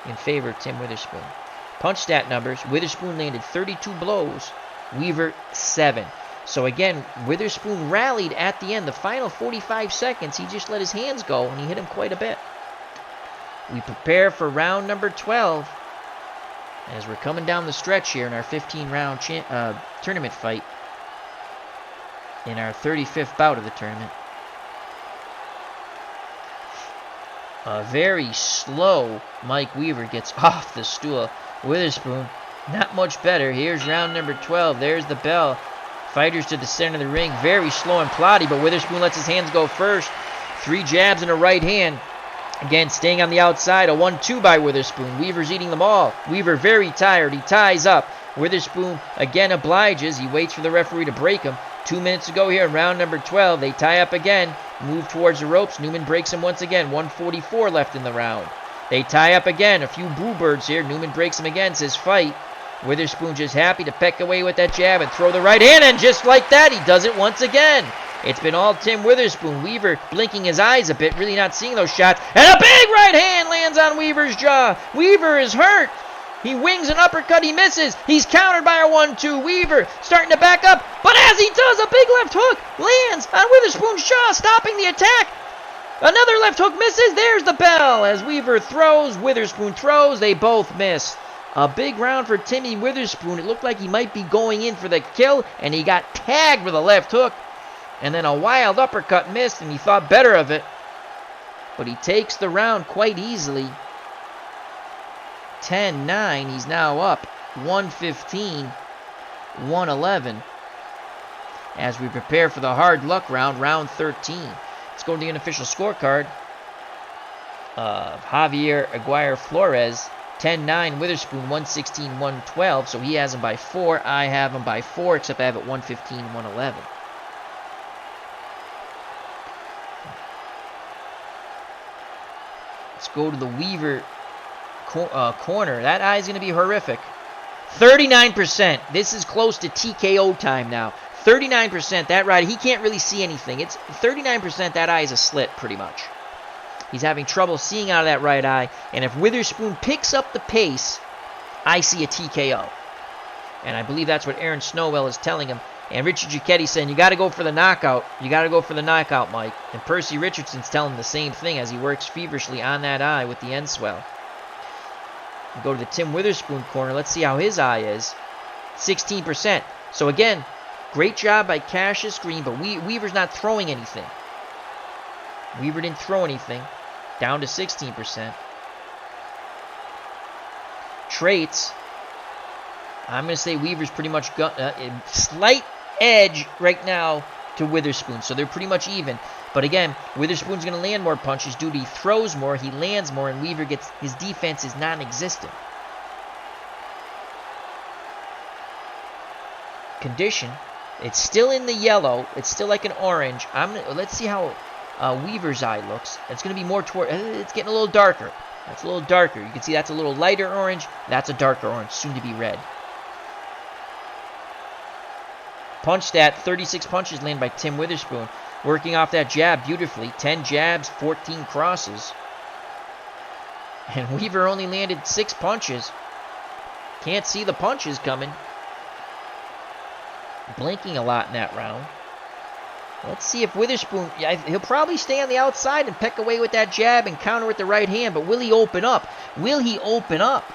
in favor of Tim Witherspoon. Punch stat numbers, Witherspoon landed 32 blows, Weaver 7. So again, Witherspoon rallied at the end. The final 45 seconds, he just let his hands go, and he hit him quite a bit. We prepare for round number 12 as we're coming down the stretch here in our 15-round tournament fight in our 35th bout of the tournament. A very slow Mike Weaver gets off the stool. Witherspoon, not much better. Here's round number 12. There's the bell. Fighters to the center of the ring. Very slow and plotty, but Witherspoon lets his hands go first. 3 jabs and a right hand. Again, staying on the outside, a 1-2 by Witherspoon. Weaver's eating them all. Weaver very tired. He ties up. Witherspoon again obliges. He waits for the referee to break him. 2 minutes to go here in round number 12. They tie up again. Move towards the ropes. Newman breaks him once again. 1:44 left in the round. They tie up again. A few boo birds here. Newman breaks him again. Says fight. Witherspoon just happy to peck away with that jab and throw the right hand. And just like that, he does it once again. It's been all Tim Witherspoon. Weaver blinking his eyes a bit, really not seeing those shots. And a big right hand lands on Weaver's jaw. Weaver is hurt. He wings an uppercut. He misses. He's countered by a 1-2. Weaver starting to back up. But as he does, a big left hook lands on Witherspoon's jaw, stopping the attack. Another left hook misses. There's the bell. As Weaver throws, Witherspoon throws. They both miss. A big round for Timmy Witherspoon. It looked like he might be going in for the kill, and he got tagged with a left hook. And then a wild uppercut missed, and he thought better of it. But he takes the round quite easily. 10-9. He's now up 115-111. As we prepare for the hard luck round, round 13. Let's go to the unofficial scorecard of Javier Aguirre Flores. 10-9, Witherspoon, 116-112. So he has him by 4. I have him by 4, except I have it 115-111. go to the Weaver corner. That eye is going to be horrific. 39%. This is close to TKO time now. 39%. That right, he can't really see anything. It's 39%. That eye is a slit, pretty much. He's having trouble seeing out of that right eye. And if Witherspoon picks up the pace, I see a TKO. And I believe that's what Aaron Snowell is telling him. And Richard Giacchetti saying, you got to go for the knockout. You got to go for the knockout, Mike. And Percy Richardson's telling him the same thing as he works feverishly on that eye with the end swell. We go to the Tim Witherspoon corner. Let's see how his eye is. 16%. So again, great job by Cassius Green, but Weaver's not throwing anything. Weaver didn't throw anything. Down to 16%. Traits. I'm going to say Weaver's pretty much got a slight edge right now to Witherspoon. So they're pretty much even. But again, Witherspoon's going to land more punches due to he throws more, he lands more, and Weaver gets his defense is non-existent. Condition. It's still in the yellow. It's still like an orange. Let's see how Weaver's eye looks. It's going to be more toward. It's getting a little darker. That's a little darker. You can see that's a little lighter orange. That's a darker orange, soon to be red. Punch stat, 36 punches landed by Tim Witherspoon. Working off that jab beautifully. 10 jabs, 14 crosses. And Weaver only landed 6 punches. Can't see the punches coming. Blinking a lot in that round. Let's see if Witherspoon, he'll probably stay on the outside and peck away with that jab and counter with the right hand, but will he open up? Will he open up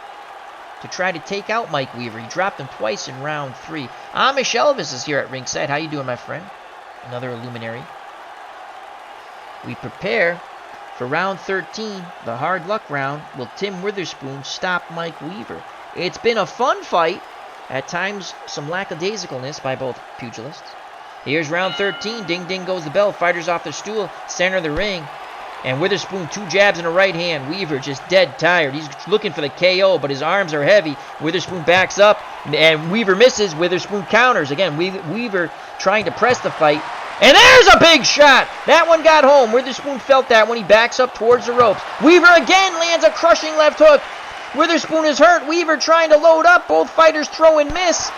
to try to take out Mike Weaver? He dropped him twice in round 3. Amish Elvis is here at ringside. How you doing, my friend? Another Illuminary. We prepare for round 13, the hard luck round. Will Tim Witherspoon stop Mike Weaver? It's been a fun fight. At times, some lackadaisicalness by both pugilists. Here's round 13. Ding, ding goes the bell. Fighters off their stool. Center of the ring. And Witherspoon, 2 jabs and a right hand. Weaver just dead tired. He's looking for the KO, but his arms are heavy. Witherspoon backs up, and Weaver misses. Witherspoon counters. Again, Weaver trying to press the fight. And there's a big shot! That one got home. Witherspoon felt that when he backs up towards the ropes. Weaver again lands a crushing left hook. Witherspoon is hurt. Weaver trying to load up. Both fighters throw and miss.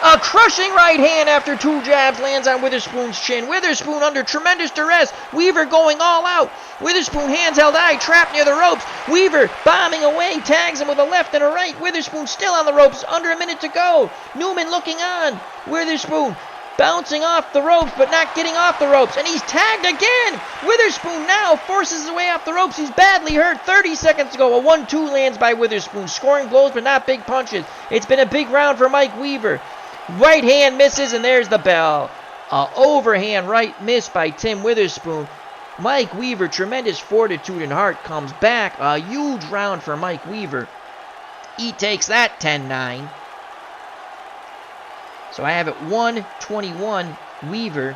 A crushing right hand after 2 jabs lands on Witherspoon's chin. Witherspoon under tremendous duress. Weaver going all out. Witherspoon hands held high, trapped near the ropes. Weaver bombing away, tags him with a left and a right. Witherspoon still on the ropes, under a minute to go. Newman looking on. Witherspoon bouncing off the ropes, but not getting off the ropes. And he's tagged again. Witherspoon now forces his way off the ropes. He's badly hurt. 30 seconds to go. A 1-2 lands by Witherspoon. Scoring blows, but not big punches. It's been a big round for Mike Weaver. Right hand misses, and there's the bell. Overhand right miss by Tim Witherspoon. Mike Weaver, tremendous fortitude and heart, comes back. A huge round for Mike Weaver. He takes that 10-9. So I have it 121 Weaver,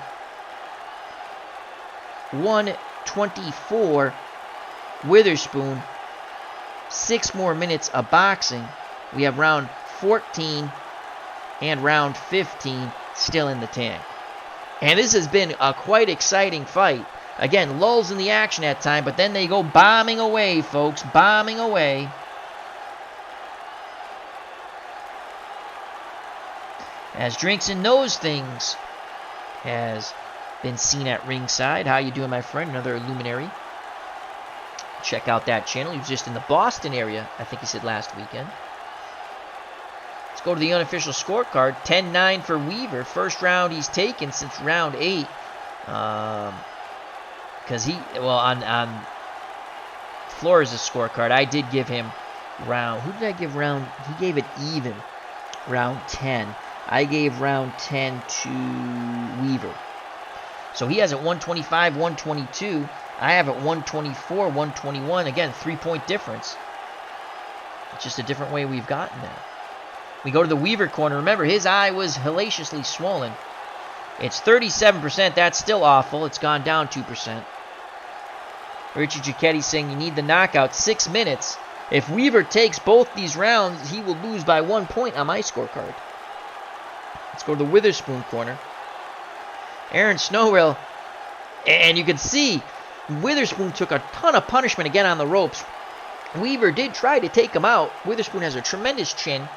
124 Witherspoon. 6 more minutes of boxing. We have round 14 and round 15 still in the tank. And this has been a quite exciting fight. Again, lulls in the action at time, but then they go bombing away, folks, bombing away. As Drinks and Knows Things has been seen at ringside. How you doing, my friend? Another Luminary. Check out that channel. He was just in the Boston area, I think he said last weekend. Let's go to the unofficial scorecard. 10-9 for Weaver. First round he's taken since round 8. Because on Flores' scorecard, I did give him round. Who did I give round? He gave it even. Round 10. I gave round 10 to Weaver. So he has it 125, 122. I have it 124, 121. Again, 3-point difference. It's just a different way we've gotten there. We go to the Weaver corner. Remember, his eye was hellaciously swollen. It's 37%. That's still awful. It's gone down 2%. Richie Giacchetti saying you need the knockout. 6 minutes. If Weaver takes both these rounds, he will lose by 1 point on my scorecard. Let's go to the Witherspoon corner. Aaron Snowell. And you can see Witherspoon took a ton of punishment again on the ropes. Weaver did try to take him out. Witherspoon has a tremendous chin.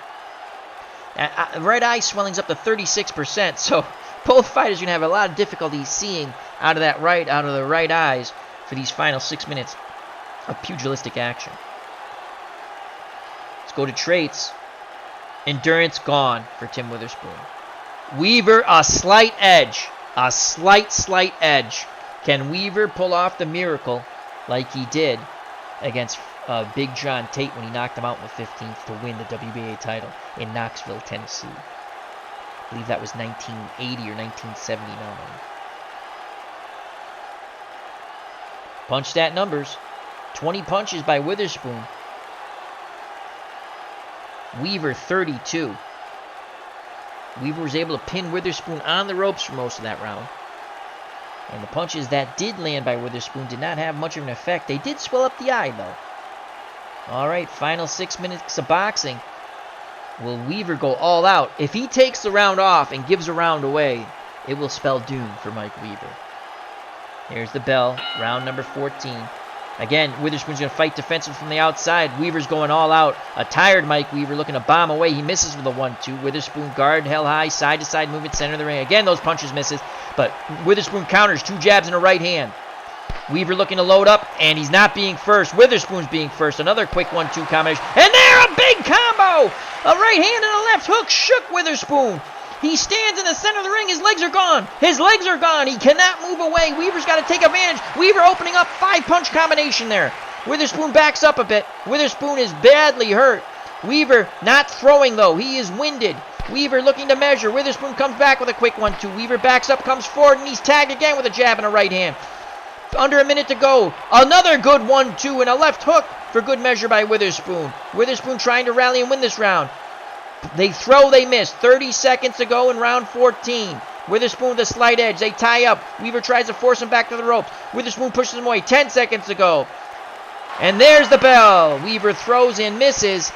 Right eye swelling's up to 36%, so both fighters are going to have a lot of difficulty seeing out of the right eyes for these final 6 minutes of pugilistic action. Let's go to traits. Endurance gone for Tim Witherspoon. Weaver, a slight edge. A slight edge. Can Weaver pull off the miracle like he did against Big John Tate when he knocked him out in the 15th to win the WBA title in Knoxville, Tennessee? I believe that was 1980 or 1979. Punch stat numbers. 20 punches by Witherspoon. Weaver 32. Weaver was able to pin Witherspoon on the ropes for most of that round. And the punches that did land by Witherspoon did not have much of an effect. They did swell up the eye, though. All right, final 6 minutes of boxing. Will Weaver go all out? If he takes the round off and gives a round away, it will spell doom for Mike Weaver. Here's the bell, round number 14. Again, Witherspoon's going to fight defensive from the outside. Weaver's going all out. A tired Mike Weaver looking to bomb away. He misses with a 1-2. Witherspoon guard held high, side-to-side movement, center of the ring. Again, those punches misses, but Witherspoon counters, 2 jabs and a right hand. Weaver looking to load up, and he's not being first. Witherspoon's being first. Another quick 1-2 combination. And there, a big combo! A right hand and a left hook shook Witherspoon. He stands in the center of the ring. His legs are gone. His legs are gone. He cannot move away. Weaver's got to take advantage. Weaver opening up 5-punch combination there. Witherspoon backs up a bit. Witherspoon is badly hurt. Weaver not throwing, though. He is winded. Weaver looking to measure. Witherspoon comes back with a quick 1-2. Weaver backs up, comes forward, and he's tagged again with a jab and a right hand. Under a minute to go. Another good 1-2 and a left hook for good measure by Witherspoon. Witherspoon trying to rally and win this round. They throw, they miss. 30 seconds to go in round 14. Witherspoon with a slight edge. They tie up. Weaver tries to force him back to the ropes. Witherspoon pushes him away. 10 seconds to go. And there's the bell. Weaver throws and misses.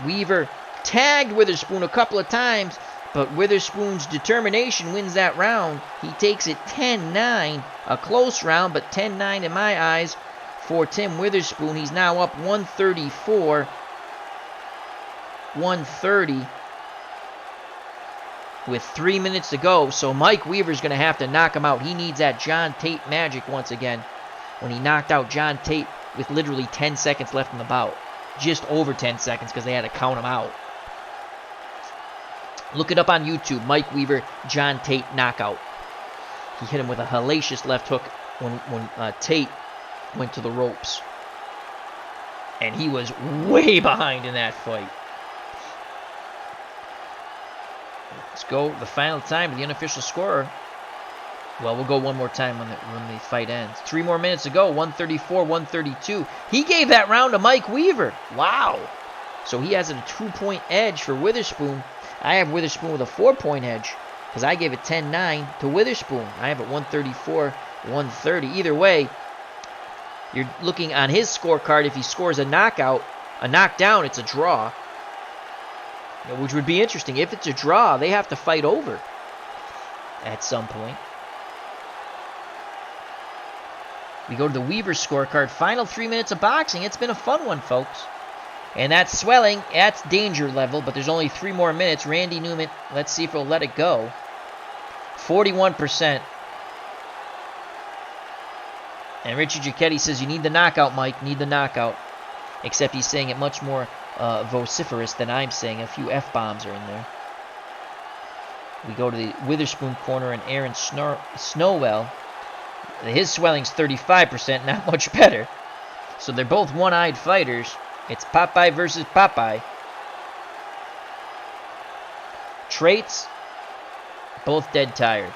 Weaver tagged Witherspoon a couple of times, but Witherspoon's determination wins that round. He takes it 10-9. A close round, but 10-9 in my eyes for Tim Witherspoon. He's now up 134. 130 with 3 minutes to go, so Mike Weaver's going to have to knock him out. He needs that John Tate magic once again when he knocked out John Tate with literally 10 seconds left in the bout. Just over 10 seconds because they had to count him out. Look it up on YouTube. Mike Weaver, John Tate knockout. He hit him with a hellacious left hook when Tate went to the ropes. And he was way behind in that fight. Let's go the final time of the unofficial scorer. Well, we'll go one more time when the fight ends. 3 more minutes to go. 134-132. He gave that round to Mike Weaver. Wow. So he has a 2-point edge for Witherspoon. I have Witherspoon with a 4-point edge because I gave it 10-9 to Witherspoon. I have it 134-130. Either way, you're looking on his scorecard. If he scores a knockdown, it's a draw. Which would be interesting. If it's a draw, they have to fight over at some point. We go to the Weaver scorecard. Final 3 minutes of boxing. It's been a fun one, folks. And that's swelling. That's danger level, but there's only 3 more minutes. Randy Newman, let's see if he'll let it go. 41%. And Richie Giacchetti says, you need the knockout, Mike. Need the knockout. Except he's saying it much more vociferous than I'm saying. A few F-bombs are in there. We go to the Witherspoon corner and Aaron Snowell. His swelling's 35%, not much better. So they're both one-eyed fighters. It's Popeye versus Popeye. Traits, both dead tired.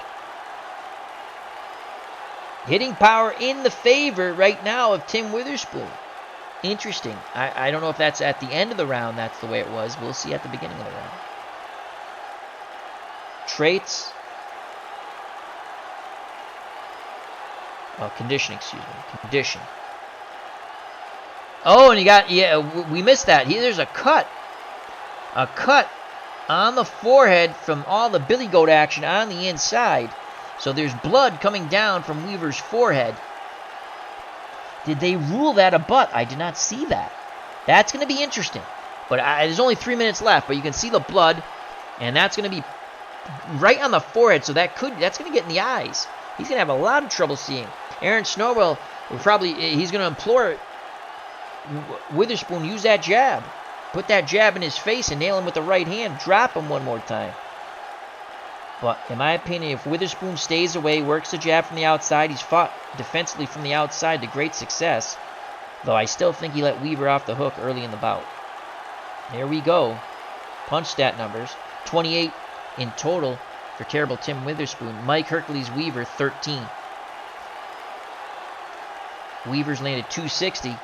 Hitting power in the favor right now of Tim Witherspoon. Interesting. I don't know if that's at the end of the round, that's the way it was. We'll see at the beginning of the round. Traits. Condition, excuse me. Condition. Oh, and you got, we missed that. There's a cut. A cut on the forehead from all the billy goat action on the inside. So there's blood coming down from Weaver's forehead. Did they rule that a butt? I did not see that. That's going to be interesting. But there's only 3 minutes left, but you can see the blood, and that's going to be right on the forehead, so that's going to get in the eyes. He's going to have a lot of trouble seeing. Aaron Snowball, he's going to implore Witherspoon, use that jab. Put that jab in his face and nail him with the right hand. Drop him one more time. But in my opinion, if Witherspoon stays away, works the jab from the outside, he's fought defensively from the outside to great success. Though I still think he let Weaver off the hook early in the bout. There we go. Punch stat numbers. 28 in total for terrible Tim Witherspoon. Mike Hercules Weaver, 13. Weaver's landed 260.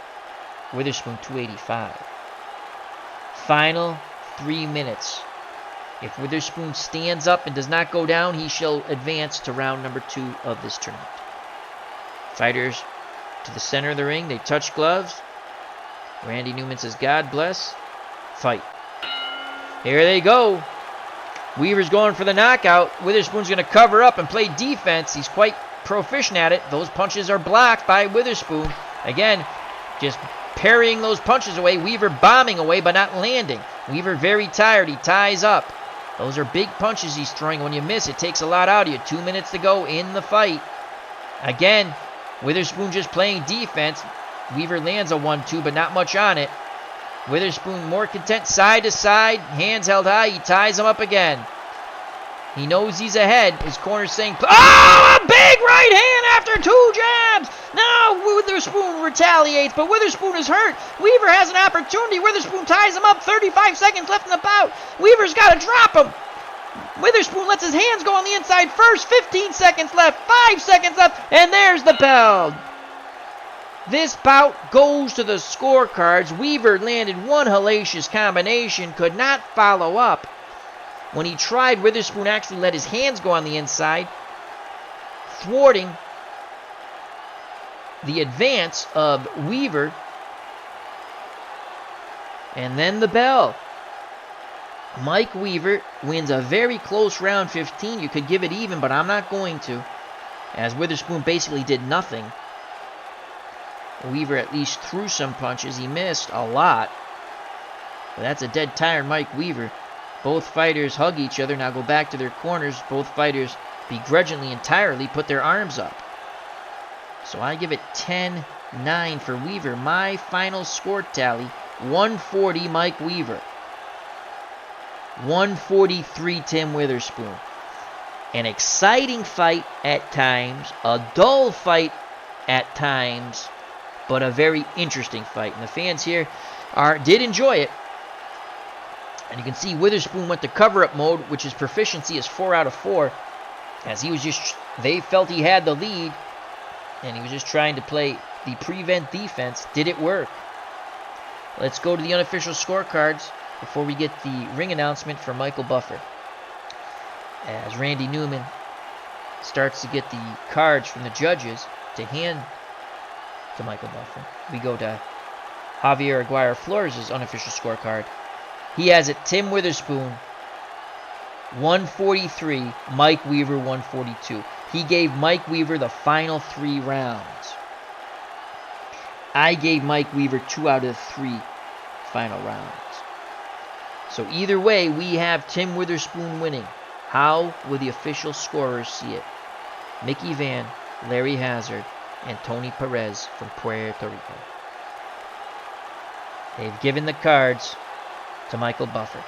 Witherspoon, 285. Final 3 minutes. If Witherspoon stands up and does not go down, he shall advance to round number 2 of this tournament. Fighters to the center of the ring. They touch gloves. Randy Newman says, God bless. Fight. Here they go. Weaver's going for the knockout. Witherspoon's going to cover up and play defense. He's quite proficient at it. Those punches are blocked by Witherspoon. Again, just parrying those punches away. Weaver bombing away but not landing. Weaver very tired. He ties up. Those are big punches he's throwing. When you miss, it takes a lot out of you. 2 minutes to go in the fight. Again, Witherspoon just playing defense. Weaver lands a 1-2, but not much on it. Witherspoon more content side to side. Hands held high. He ties him up again. He knows he's ahead. His corner's saying, oh, a big right hand after 2 jabs. Now Witherspoon retaliates, but Witherspoon is hurt. Weaver has an opportunity. Witherspoon ties him up. 35 seconds left in the bout. Weaver's got to drop him. Witherspoon lets his hands go on the inside first. 15 seconds left. 5 seconds left. And there's the bell. This bout goes to the scorecards. Weaver landed one hellacious combination. Could not follow up. When he tried, Witherspoon actually let his hands go on the inside, thwarting the advance of Weaver. And then the bell. Mike Weaver wins a very close round 15. You could give it even, but I'm not going to, as Witherspoon basically did nothing. Weaver at least threw some punches. He missed a lot. But that's a dead tired Mike Weaver. Both fighters hug each other, now go back to their corners. Both fighters begrudgingly entirely put their arms up. So I give it 10-9 for Weaver. My final score tally, 140 Mike Weaver. 143 Tim Witherspoon. An exciting fight at times, a dull fight at times, but a very interesting fight. And the fans here did enjoy it. And you can see Witherspoon went to cover-up mode, which his proficiency is 4 out of 4. As they felt he had the lead, and he was just trying to play the prevent defense. Did it work? Let's go to the unofficial scorecards before we get the ring announcement for Michael Buffer. As Randy Newman starts to get the cards from the judges to hand to Michael Buffer, we go to Javier Aguirre Flores' unofficial scorecard. He has it Tim Witherspoon 143, Mike Weaver 142. He gave Mike Weaver the final 3 rounds. I gave Mike Weaver 2 out of 3 final rounds. So either way, we have Tim Witherspoon winning. How will the official scorers see it? Mickey Van, Larry Hazard, and Tony Perez from Puerto Rico. They've given the cards to Michael Buffer.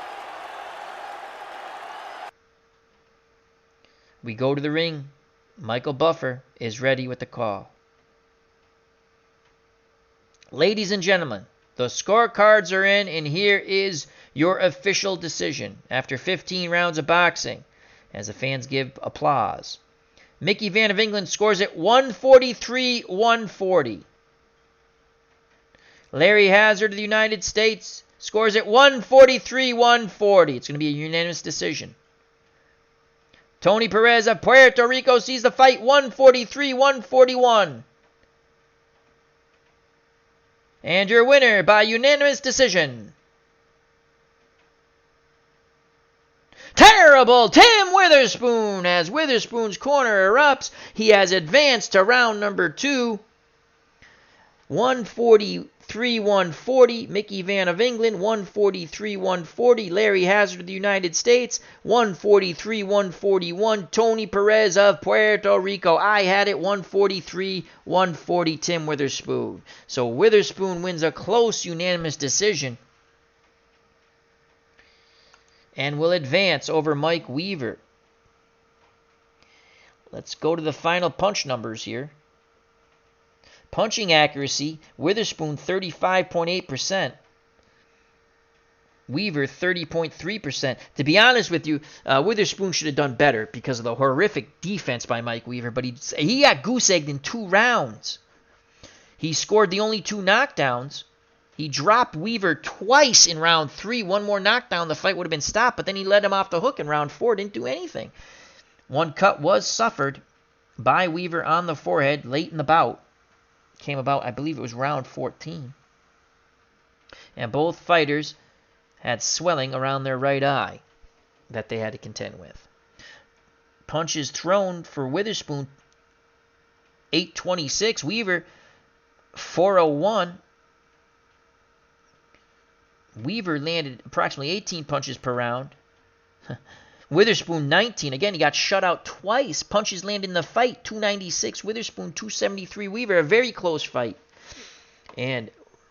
We go to the ring. Michael Buffer is ready with the call. Ladies and gentlemen, the scorecards are in, and here is your official decision after 15 rounds of boxing, as the fans give applause. Mickey Van of England scores it 143-140. Larry Hazard of the United States scores it 143-140. It's going to be a unanimous decision. Tony Perez of Puerto Rico sees the fight 143-141. And your winner by unanimous decision, terrible Tim Witherspoon. As Witherspoon's corner erupts, he has advanced to round number 2. 143, 140, Mickey Van of England. 143, 140, Larry Hazard of the United States. 143, 141, Tony Perez of Puerto Rico. I had it 143, 140, Tim Witherspoon. So Witherspoon wins a close unanimous decision and will advance over Mike Weaver. Let's go to the final punch numbers here. Punching accuracy, Witherspoon 35.8%. Weaver 30.3%. To be honest with you, Witherspoon should have done better because of the horrific defense by Mike Weaver, but he got goose-egged in 2 rounds. He scored the only 2 knockdowns. He dropped Weaver twice in round 3. One more knockdown, the fight would have been stopped, but then he let him off the hook in round 4, didn't do anything. One cut was suffered by Weaver on the forehead late in the bout. Came about, I believe it was round 14. And both fighters had swelling around their right eye that they had to contend with. Punches thrown for Witherspoon, 826. Weaver, 401. Weaver landed approximately 18 punches per round. Witherspoon 19. Again, he got shut out twice. Punches landed in the fight. 296. Witherspoon 273. Weaver, a very close fight. And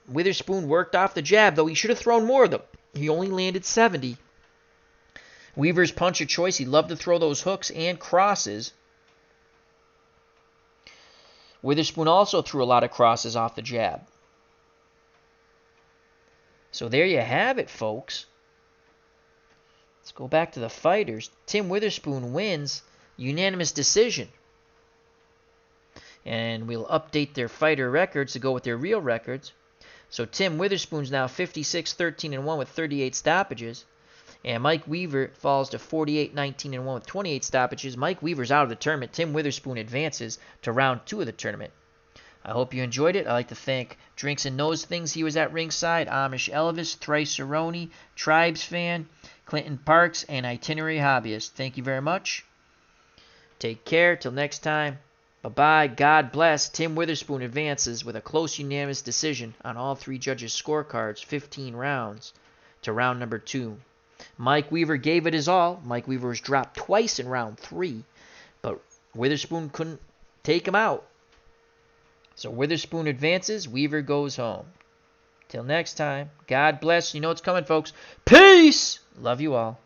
Witherspoon worked off the jab, though he should have thrown more of them. He only landed 70. Weaver's punch of choice. He loved to throw those hooks and crosses. Witherspoon also threw a lot of crosses off the jab. So there you have it, folks. Let's go back to the fighters. Tim Witherspoon wins unanimous decision. And we'll update their fighter records to go with their real records. So Tim Witherspoon's now 56, 13-1 with 38 stoppages. And Mike Weaver falls to 48, 19-1 with 28 stoppages. Mike Weaver's out of the tournament. Tim Witherspoon advances to round 2 of the tournament. I hope you enjoyed it. I'd like to thank Drinks and Knows Things. He was at ringside. Amish Elvis, Thrice Cerrone, Tribes Fan, Clinton Parks, and Itinerary Hobbyist. Thank you very much. Take care. Till next time. Bye-bye. God bless. Tim Witherspoon advances with a close unanimous decision on all 3 judges' scorecards, 15 rounds, to round number 2. Mike Weaver gave it his all. Mike Weaver was dropped twice in round 3, but Witherspoon couldn't take him out. So Witherspoon advances. Weaver goes home. Till next time. God bless. You know what's coming, folks. Peace! Love you all.